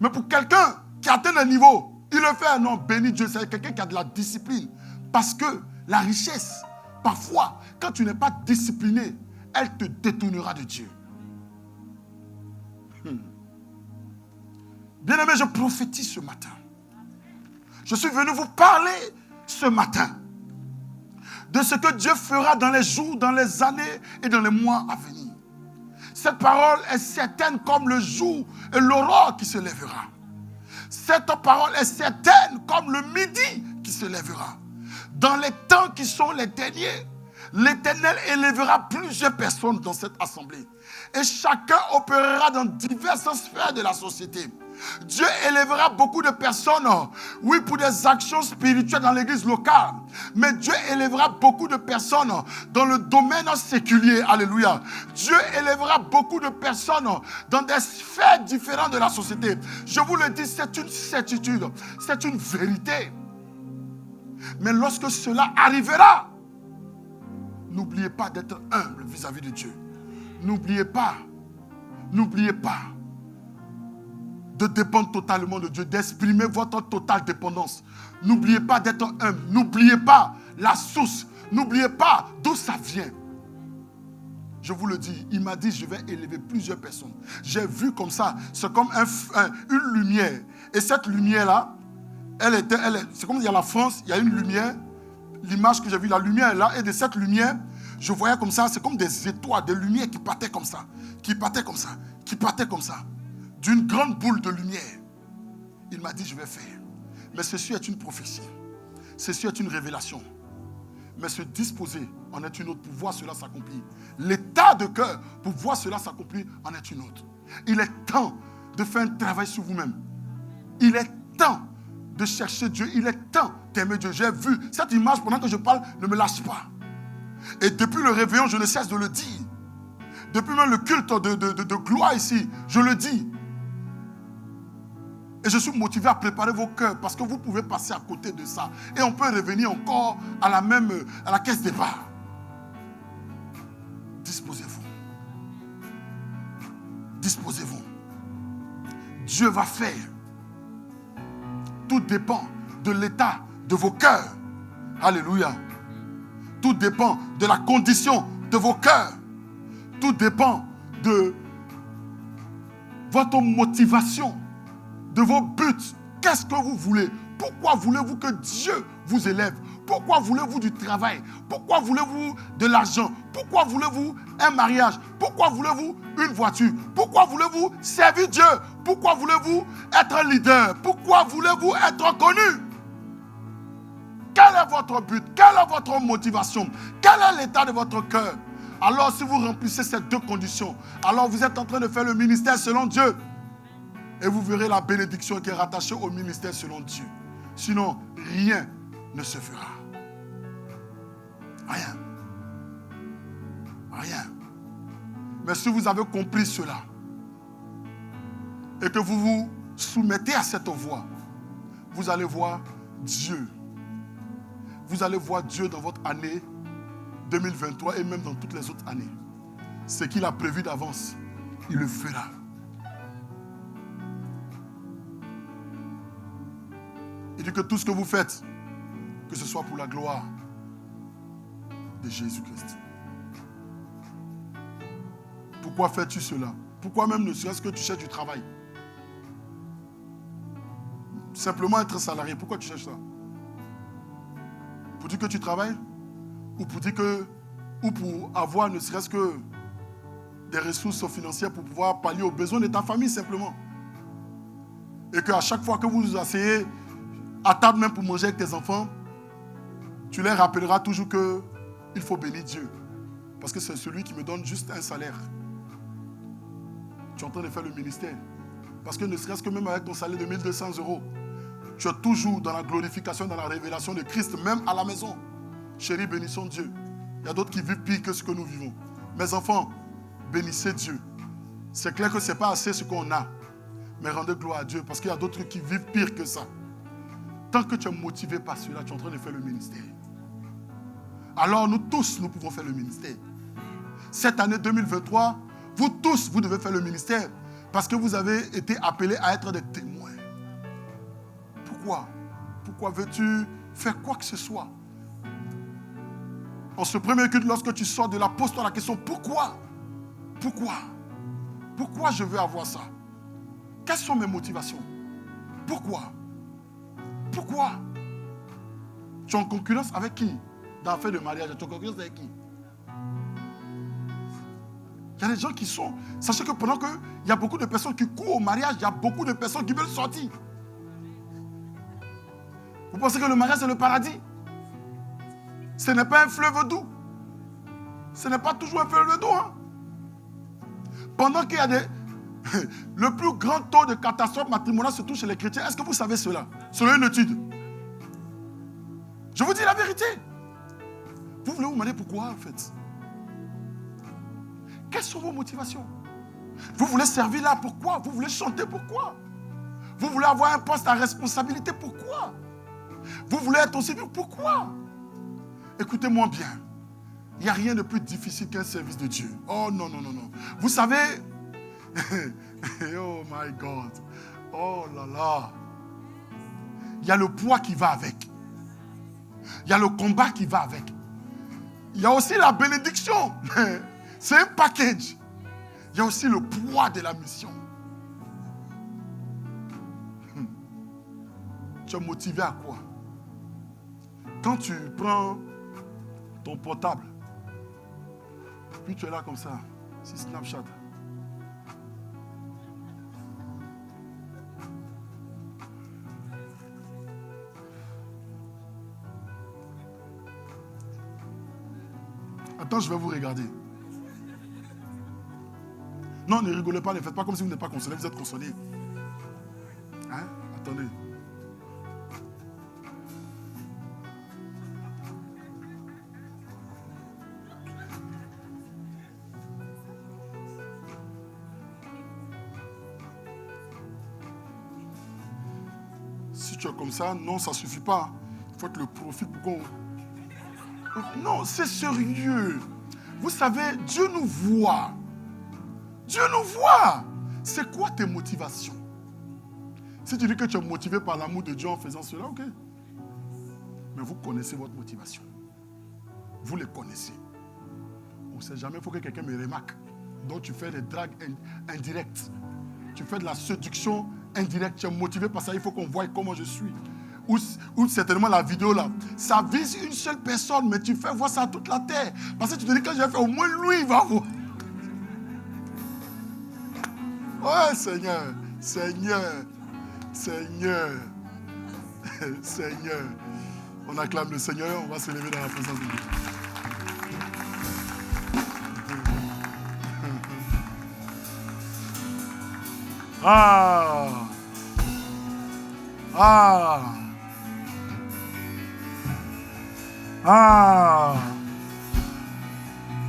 Mais pour quelqu'un qui atteint le niveau, il le fait. Non, béni Dieu, c'est quelqu'un qui a de la discipline. Parce que la richesse, parfois, quand tu n'es pas discipliné, elle te détournera de Dieu. Bien-aimé, je prophétise ce matin. Je suis venu vous parler ce matin de ce que Dieu fera dans les jours, dans les années et dans les mois à venir. Cette parole est certaine comme le jour et l'aurore qui se lèvera. Cette parole est certaine comme le midi qui se lèvera. Dans les temps qui sont les derniers, l'Éternel élèvera plusieurs personnes dans cette assemblée. Et chacun opérera dans diverses sphères de la société. Dieu élèvera beaucoup de personnes, oui, pour des actions spirituelles dans l'église locale. Mais Dieu élèvera beaucoup de personnes dans le domaine séculier. Alléluia. Dieu élèvera beaucoup de personnes dans des sphères différentes de la société. Je vous le dis, c'est une certitude, c'est une vérité. Mais lorsque cela arrivera, n'oubliez pas d'être humble vis-à-vis de Dieu. N'oubliez pas de dépendre totalement de Dieu, d'exprimer votre totale dépendance. N'oubliez pas d'être humble. N'oubliez pas la source. N'oubliez pas d'où ça vient. Je vous le dis, il m'a dit, je vais élever plusieurs personnes. J'ai vu comme ça, c'est comme une lumière. Et cette lumière-là, c'est comme il y a la France, il y a une lumière. L'image que j'ai vue, la lumière est là. Et de cette lumière, je voyais comme ça, c'est comme des étoiles, des lumières qui partaient comme ça, qui partaient comme ça, qui partaient comme ça. D'une grande boule de lumière. Il m'a dit, je vais faire. Mais ceci est une prophétie. Ceci est une révélation. Mais se disposer en est une autre pour voir cela s'accomplir. L'état de cœur pour voir cela s'accomplir en est une autre. Il est temps de faire un travail sur vous-même. Il est temps de chercher Dieu. Il est temps d'aimer Dieu. J'ai vu cette image pendant que je parle, ne me lâche pas. Et depuis le réveillon, je ne cesse de le dire. depuis même le culte de gloire ici, je le dis. Et je suis motivé à préparer vos cœurs parce que vous pouvez passer à côté de ça. Et on peut revenir encore à la caisse départ. Disposez-vous. Disposez-vous. Dieu va faire. Tout dépend de l'état de vos cœurs. Alléluia. Tout dépend de la condition de vos cœurs. Tout dépend de votre motivation, de vos buts. Qu'est-ce que vous voulez? Pourquoi voulez-vous que Dieu vous élève? Pourquoi voulez-vous du travail? Pourquoi voulez-vous de l'argent? Pourquoi voulez-vous un mariage? Pourquoi voulez-vous une voiture? Pourquoi voulez-vous servir Dieu? Pourquoi voulez-vous être un leader? Pourquoi voulez-vous être connu? Quel est votre but? Quelle est votre motivation? Quel est l'état de votre cœur? Alors si vous remplissez ces deux conditions, alors vous êtes en train de faire le ministère selon Dieu. Et vous verrez la bénédiction qui est rattachée au ministère selon Dieu. Sinon, rien ne se fera. Rien. Rien. Mais si vous avez compris cela, et que vous vous soumettez à cette voie, vous allez voir Dieu. Vous allez voir Dieu dans votre année 2023 et même dans toutes les autres années. Ce qu'il a prévu d'avance, il le fera. Il dit que tout ce que vous faites, que ce soit pour la gloire de Jésus-Christ. Pourquoi fais-tu cela? Pourquoi même ne serait-ce que tu cherches du travail? Simplement être salarié, pourquoi tu cherches ça? Pour dire que tu travailles? Ou pour dire que, ou pour avoir ne serait-ce que des ressources financières pour pouvoir pallier aux besoins de ta famille simplement. Et qu'à chaque fois que vous vous asseyez à table même pour manger avec tes enfants, tu leur rappelleras toujours qu'il faut bénir Dieu. Parce que c'est celui qui me donne juste un salaire. Tu es en train de faire le ministère. Parce que ne serait-ce que même avec ton salaire de 1200 €, tu es toujours dans la glorification, dans la révélation de Christ, même à la maison. Chérie, bénissons Dieu. Il y a d'autres qui vivent pire que ce que nous vivons. Mes enfants, bénissez Dieu. C'est clair que ce n'est pas assez ce qu'on a. Mais rendez gloire à Dieu parce qu'il y a d'autres qui vivent pire que ça. Tant que tu es motivé par cela, tu es en train de faire le ministère. Alors nous tous, nous pouvons faire le ministère. Cette année 2023, vous tous, vous devez faire le ministère parce que vous avez été appelés à être des témoins. Pourquoi? Pourquoi veux-tu faire quoi que ce soit? En ce premier culte, lorsque tu sors de là, pose-toi la question, pourquoi? Pourquoi? Pourquoi je veux avoir ça? Quelles sont mes motivations? Pourquoi? Pourquoi? Tu es en concurrence avec qui? Dans l'affaire de mariage, tu es en concurrence avec qui? Il y a des gens qui sont... Sachez que pendant qu'il y a beaucoup de personnes qui courent au mariage, il y a beaucoup de personnes qui veulent sortir. Vous pensez que le mariage c'est le paradis? Ce n'est pas un fleuve doux. Ce n'est pas toujours un fleuve doux. Hein? Pendant qu'il y a le plus grand taux de catastrophe matrimoniale se touche chez les chrétiens. Est-ce que vous savez cela? Selon une étude. Je vous dis la vérité. Vous voulez vous demander pourquoi en fait? Quelles sont vos motivations? Vous voulez servir là, pourquoi? Vous voulez chanter, pourquoi? Vous voulez avoir un poste à responsabilité, pourquoi? Vous voulez être aussi bien, pourquoi? Écoutez-moi bien. Il n'y a rien de plus difficile qu'un service de Dieu. Oh non, non, non, non. Vous savez, oh my God, oh là là. Il y a le poids qui va avec. Il y a le combat qui va avec. Il y a aussi la bénédiction. C'est un package. Il y a aussi le poids de la mission. Tu es motivé à quoi? Quand tu prends ton portable, puis tu es là comme ça, c'est Snapchat. Attends, je vais vous regarder. Non, ne rigolez pas, ne faites pas comme si vous n'êtes pas consolé, vous êtes consolé. Hein? Attendez. si tu es comme ça, non, ça ne suffit pas. Il faut être le profil pour qu'on... Non, c'est sérieux. Vous savez, Dieu nous voit. Dieu nous voit. C'est quoi tes motivations? Si tu dis que tu es motivé par l'amour de Dieu en faisant cela, ok. Mais vous connaissez votre motivation. Vous les connaissez. On ne sait jamais, il faut que quelqu'un me remarque. Donc tu fais des dragues indirectes. Tu fais de la séduction indirecte. Tu es motivé par ça, il faut qu'on voie comment je suis. Ou certainement la vidéo là, ça vise une seule personne, mais tu fais voir ça à toute la terre. Parce que tu te dis que je vais faire, au moins lui il va voir. Ouais, Seigneur, Seigneur, Seigneur, Seigneur. On acclame le Seigneur, on va se lever dans la présence de Dieu. Ah! Ah! Ah!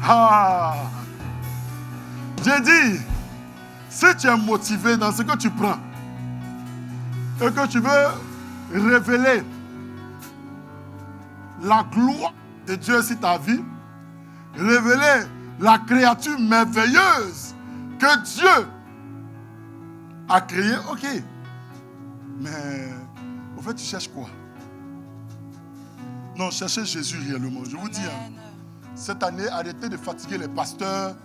Ah! J'ai dit, si tu es motivé dans ce que tu prends et que tu veux révéler la gloire de Dieu sur ta vie, révéler la créature merveilleuse que Dieu a créée, ok. Mais au fait, tu cherches quoi? Non, cherchez Jésus réellement. Je vous dis, hein, cette année, arrêtez de fatiguer les pasteurs,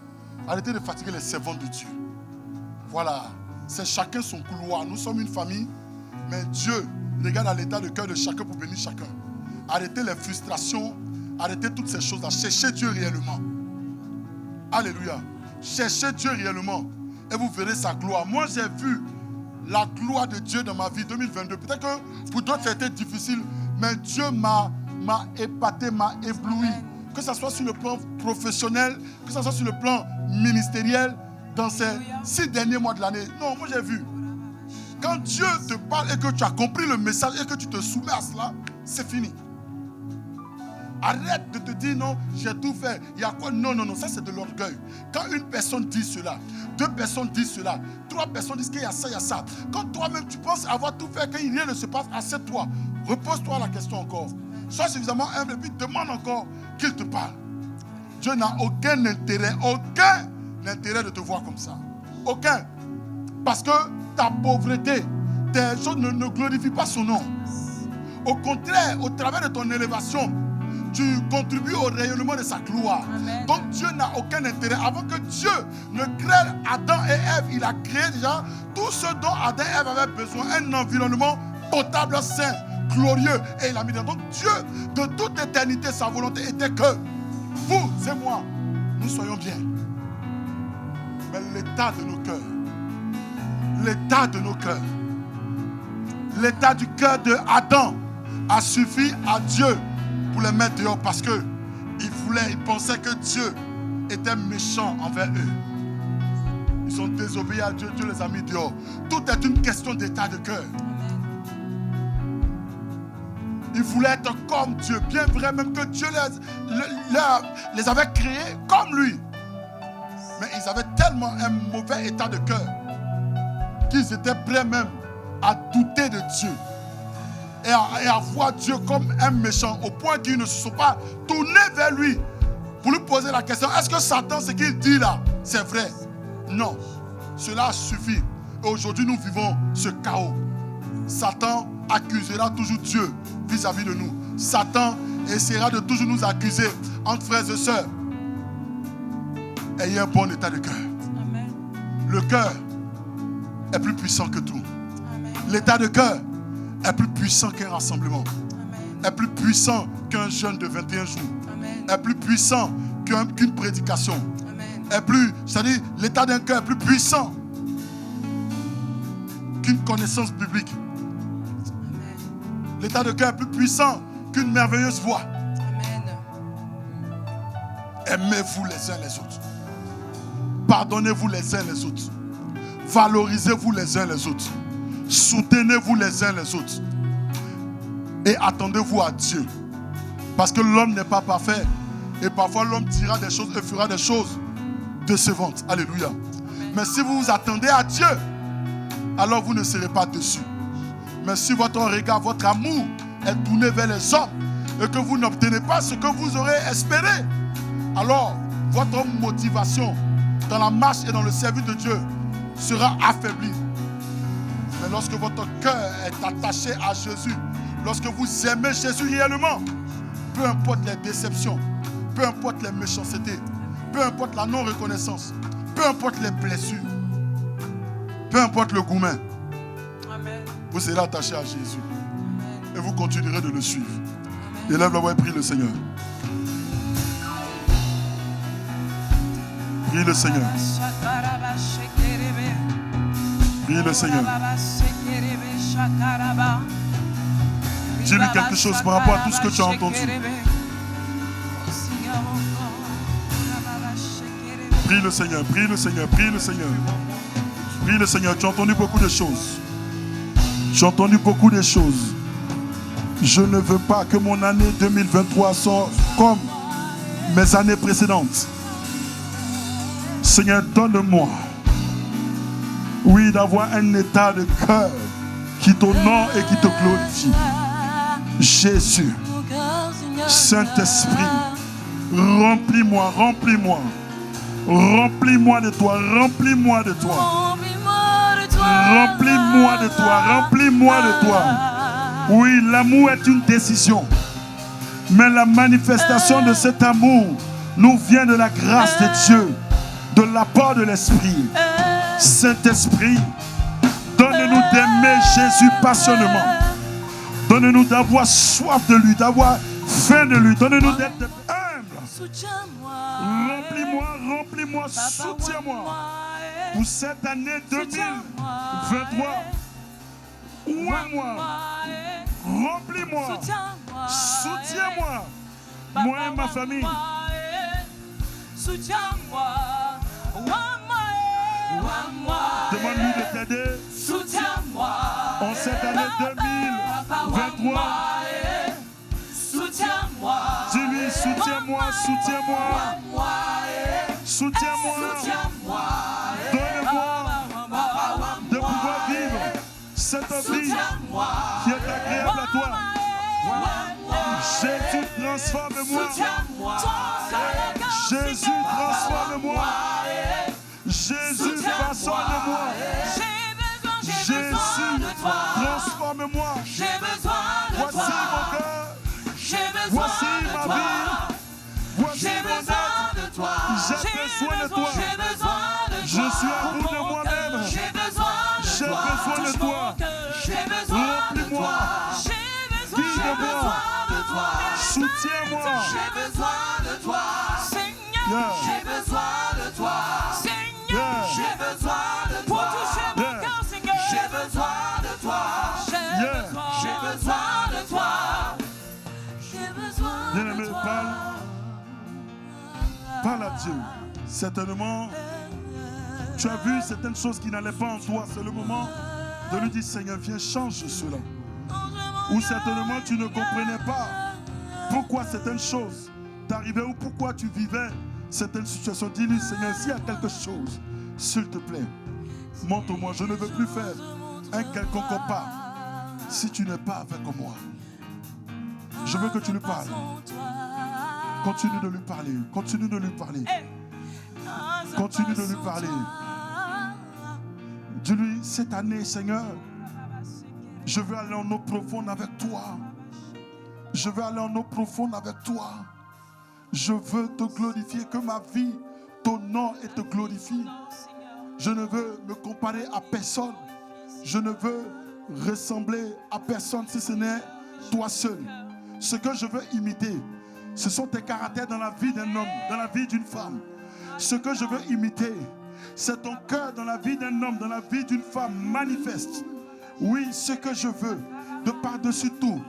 arrêtez de fatiguer les servants de Dieu. Voilà, c'est chacun son couloir. Nous sommes une famille, mais Dieu regarde à l'état de cœur de chacun pour bénir chacun. Arrêtez les frustrations, arrêtez toutes ces choses-là. Cherchez Dieu réellement. Alléluia. Cherchez Dieu réellement et vous verrez sa gloire. Moi, j'ai vu la gloire de Dieu dans ma vie 2022. Peut-être que pour d'autres, c'était difficile, mais Dieu m'a épaté, m'a ébloui. Que ce soit sur le plan professionnel, que ce soit sur le plan ministériel, dans ces 6 derniers mois de l'année. Non, moi j'ai vu. Quand Dieu te parle et que tu as compris le message et que tu te soumets à cela, c'est fini. Arrête de te dire non, j'ai tout fait. Il y a quoi? Non, non, non, ça c'est de l'orgueil. Quand une personne dit cela, 2 personnes disent cela, 3 personnes disent qu'il y a ça, il y a ça. Quand toi-même tu penses avoir tout fait, que rien ne se passe, assieds-toi. Repose-toi la question encore. Sois suffisamment humble et puis demande encore qu'il te parle. Dieu n'a aucun intérêt de te voir comme ça. Aucun. Parce que ta pauvreté, tes choses ne glorifient pas son nom. Au contraire, au travers de ton élévation, tu contribues au rayonnement de sa gloire. Amen. Donc Dieu n'a aucun intérêt. Avant que Dieu ne crée Adam et Ève, il a créé déjà tout ce dont Adam et Ève avaient besoin. Un environnement potable, sain, glorieux. Et il a mis dedans. Donc Dieu, de toute éternité, sa volonté était que vous et moi, nous soyons bien. Mais l'état de nos cœurs, l'état de nos cœurs, l'état du cœur de Adam a suffi à Dieu pour les mettre dehors parce que ils pensaient que Dieu était méchant envers eux. Ils ont désobéi à Dieu, Dieu les a mis dehors. Tout est une question d'état de cœur. Ils voulaient être comme Dieu, bien vrai même que Dieu les avait créés comme lui. Mais ils avaient tellement un mauvais état de cœur qu'ils étaient prêts même à douter de Dieu. Et à voir Dieu comme un méchant, au point qu'ils ne se sont pas tournés vers lui pour lui poser la question, est-ce que Satan, ce qu'il dit là, c'est vrai? Non, cela suffit. Et aujourd'hui, nous vivons ce chaos. Satan accusera toujours Dieu vis-à-vis de nous. Satan essaiera de toujours nous accuser entre frères et sœurs. Ayez un bon état de cœur. Amen. Le cœur est plus puissant que tout. Amen. L'état de cœur est plus puissant qu'un rassemblement. Amen. Est plus puissant qu'un jeûne de 21 jours. Amen. Est plus puissant qu'une prédication. Amen. Est plus, c'est-à-dire l'état d'un cœur est plus puissant qu'une connaissance biblique. Amen. L'état de cœur est plus puissant qu'une merveilleuse voix. Amen. Aimez-vous les uns les autres. Pardonnez-vous les uns les autres. Valorisez-vous les uns les autres. Soutenez-vous les uns les autres. Et attendez-vous à Dieu. Parce que l'homme n'est pas parfait. Et parfois l'homme dira des choses et fera des choses décevantes. Alléluia. Amen. Mais si vous vous attendez à Dieu, alors vous ne serez pas déçus. Mais si votre regard, votre amour est tourné vers les hommes et que vous n'obtenez pas ce que vous aurez espéré, alors votre motivation dans la marche et dans le service de Dieu sera affaiblie. Mais lorsque votre cœur est attaché à Jésus, lorsque vous aimez Jésus réellement, peu importe les déceptions, peu importe les méchancetés, peu importe la non-reconnaissance, peu importe les blessures, peu importe le gourmet, vous serez attaché à Jésus. Et vous continuerez de le suivre. Élève la voix et prie le Seigneur. Prie le Seigneur. Prie le Seigneur. Dis-lui quelque chose par rapport à tout ce que tu as entendu. Prie le Seigneur, prie le Seigneur, prie le Seigneur. Prie le Seigneur, tu as entendu beaucoup de choses. Tu as entendu beaucoup de choses. Je ne veux pas que mon année 2023 soit comme mes années précédentes. Seigneur, donne-moi, oui, d'avoir un état de cœur qui t'honore et qui te glorifie. Jésus, Saint-Esprit, remplis-moi, remplis-moi. Remplis-moi de toi, remplis-moi de toi. Remplis-moi de toi, remplis-moi de toi. Oui, l'amour est une décision. Mais la manifestation de cet amour nous vient de la grâce de Dieu, de la part de l'Esprit. Saint-Esprit, donne-nous d'aimer Jésus passionnément. Donne-nous d'avoir soif de lui, d'avoir faim de lui. Donne-nous d'être humble. Remplis-moi, remplis-moi, soutiens-moi. Pour cette année 2023, ouais-moi, remplis-moi, soutiens-moi, moi et ma famille. Soutiens-moi, Demande-lui de t'aider. soutiens-moi. En cette année 2023, Soutiens-moi. dis-lui, soutiens-moi, soutiens-moi, soutiens-moi. Donne-moi de pouvoir vivre cette vie qui est agréable à toi. Jésus, transforme-moi. Jésus, transforme-moi. Jésus, façonne-moi. Jésus, transforme-moi. Voici mon cœur. Voici ma vie. Voici mon être. J'ai besoin de toi. Je suis à bout de moi-même. J'ai besoin de toi. Remplis-moi. Guide-moi. Soutiens-moi. J'ai besoin de toi, Seigneur. J'ai besoin de toi, Seigneur. J'ai besoin de toi. Pour toucher mon cœur, Seigneur. J'ai besoin de toi. J'ai besoin de toi. J'ai besoin Bien-aimé, de toi. parle à Dieu. Certainement, tu as vu certaines choses qui n'allaient pas en toi. C'est le moment de lui dire, Seigneur, viens, change cela. Ou certainement, tu ne comprenais pas pourquoi certaines choses t'arrivaient ou pourquoi tu vivais certaines situations. Dis-lui, Seigneur, s'il y a quelque chose, s'il te plaît, montre-moi. Je ne veux plus faire un quelconque pas si tu n'es pas avec moi. Je veux que tu lui parles. Continue de lui parler. Continue de lui parler. Continue de lui parler. Dis-lui, cette année, Seigneur, je veux aller en eau profonde avec toi. Je veux aller en eau profonde avec toi. Je veux te glorifier, que ma vie t'honore et te glorifie. Je ne veux me comparer à personne. Je ne veux ressembler à personne si ce n'est toi seul. Ce que je veux imiter, ce sont tes caractères dans la vie d'un homme, dans la vie d'une femme. Ce que je veux imiter, c'est ton cœur dans la vie d'un homme, dans la vie d'une femme manifeste. Oui, ce que je veux, de par-dessus tout,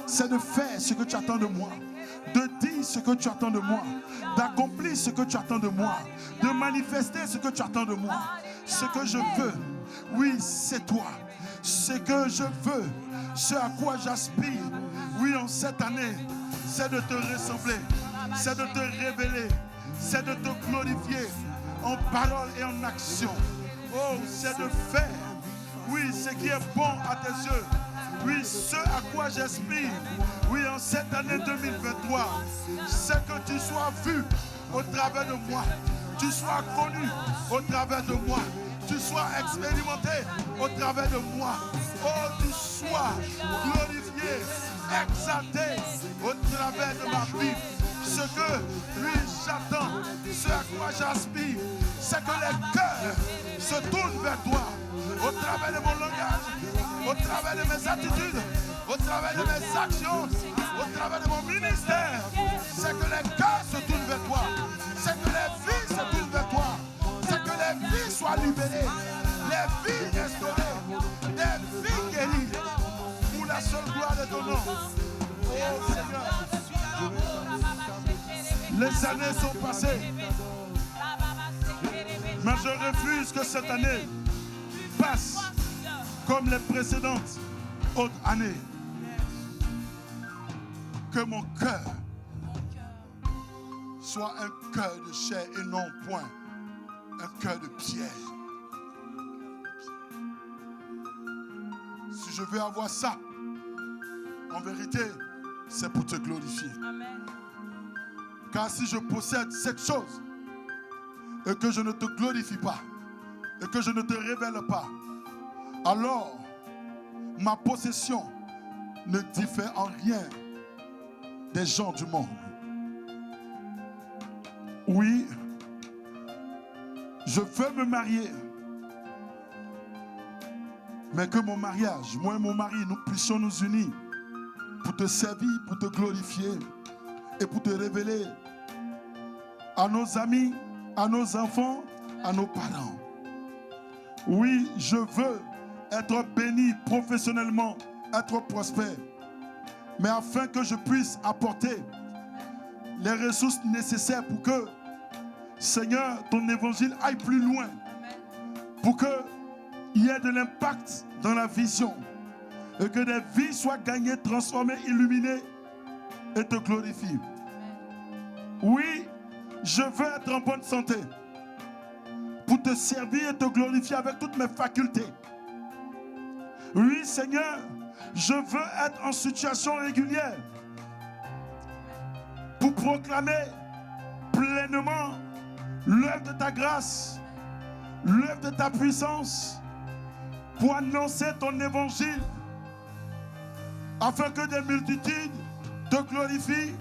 c'est de faire ce que tu attends de moi, de dire ce que tu attends de moi, d'accomplir ce que tu attends de moi, de manifester ce que tu attends de moi. Ce que je veux, oui, c'est toi. Ce que je veux, ce à quoi j'aspire, oui, en cette année, c'est de te ressembler, c'est de te révéler, c'est de te glorifier en parole et en action. Oh, c'est de faire, oui, ce qui est bon à tes yeux. Oui, ce à quoi j'aspire, oui, en cette année 2023, c'est que tu sois vu au travers de moi, tu sois connu au travers de moi, tu sois expérimenté au travers de moi. Oh, tu sois glorifié, exalté au travers de ma vie. Ce que, lui, j'attends, ce à quoi j'aspire, c'est que les cœurs se tournent vers toi au travers de mon langage, au travers de mes attitudes, au travers de mes actions, au travers de mon ministère. C'est que les cœurs se tournent vers toi, c'est que les vies se tournent vers toi, c'est que les vies soient libérées, les vies restaurées, les vies guéries, pour la seule gloire de ton nom. Oh Seigneur, les années sont passées, mais je refuse que cette année passe comme les précédentes autres années. Que mon cœur soit un cœur de chair et non point un cœur de pierre. Si je veux avoir ça, en vérité, c'est pour te glorifier. Amen. Car si je possède cette chose et que je ne te glorifie pas et que je ne te révèle pas, alors ma possession ne diffère en rien des gens du monde. Oui, je veux me marier, mais que mon mariage, moi et mon mari, nous puissions nous unir pour te servir, pour te glorifier et pour te révéler à nos amis, à nos enfants, à nos parents. Oui, je veux être béni professionnellement, être prospère, mais afin que je puisse apporter les ressources nécessaires pour que, Seigneur, ton évangile aille plus loin, pour qu'il y ait de l'impact dans la vision et que des vies soient gagnées, transformées, illuminées et te glorifient. Oui, je veux être en bonne santé pour te servir et te glorifier avec toutes mes facultés. Oui, Seigneur, je veux être en situation régulière pour proclamer pleinement l'œuvre de ta grâce, l'œuvre de ta puissance, pour annoncer ton évangile, afin que des multitudes te glorifient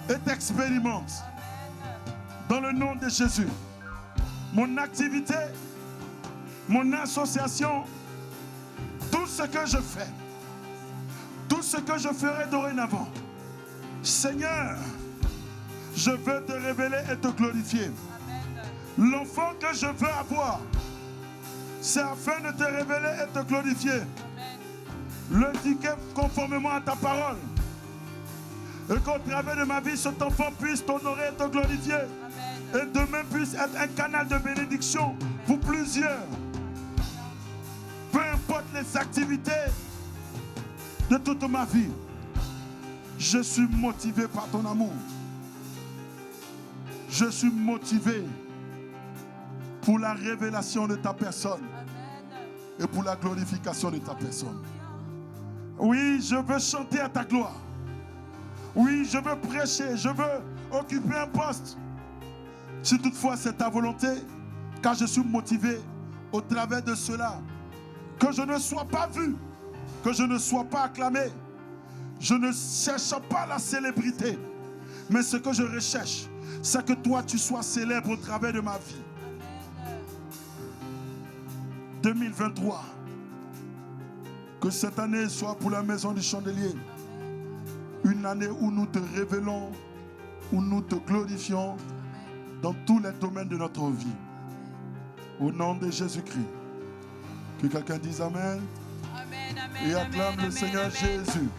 et t'expérimentent. Dans le nom de Jésus, mon activité, mon association, tout ce que je fais, tout ce que je ferai dorénavant, Seigneur, je veux te révéler et te glorifier. L'enfant que je veux avoir, c'est afin de te révéler et te glorifier. Le ticket conformément à ta parole. Et qu'au travers de ma vie, cet enfant puisse t'honorer et te glorifier. Amen. Et demain puisse être un canal de bénédiction pour plusieurs. Peu importe les activités de toute ma vie, je suis motivé par ton amour. Je suis motivé pour la révélation de ta personne. Amen. Et pour la glorification de ta personne. Oui, je veux chanter à ta gloire. Oui, je veux prêcher, je veux occuper un poste. Si toutefois c'est ta volonté, car je suis motivé au travers de cela, que je ne sois pas vu, que je ne sois pas acclamé. Je ne cherche pas la célébrité, mais ce que je recherche, c'est que toi tu sois célèbre au travers de ma vie. 2023, que cette année soit pour la maison du Chandelier une année où nous te révélons, où nous te glorifions dans tous les domaines de notre vie. Au nom de Jésus-Christ. Que quelqu'un dise Amen. Amen, amen, et acclame amen, le Seigneur amen. Jésus.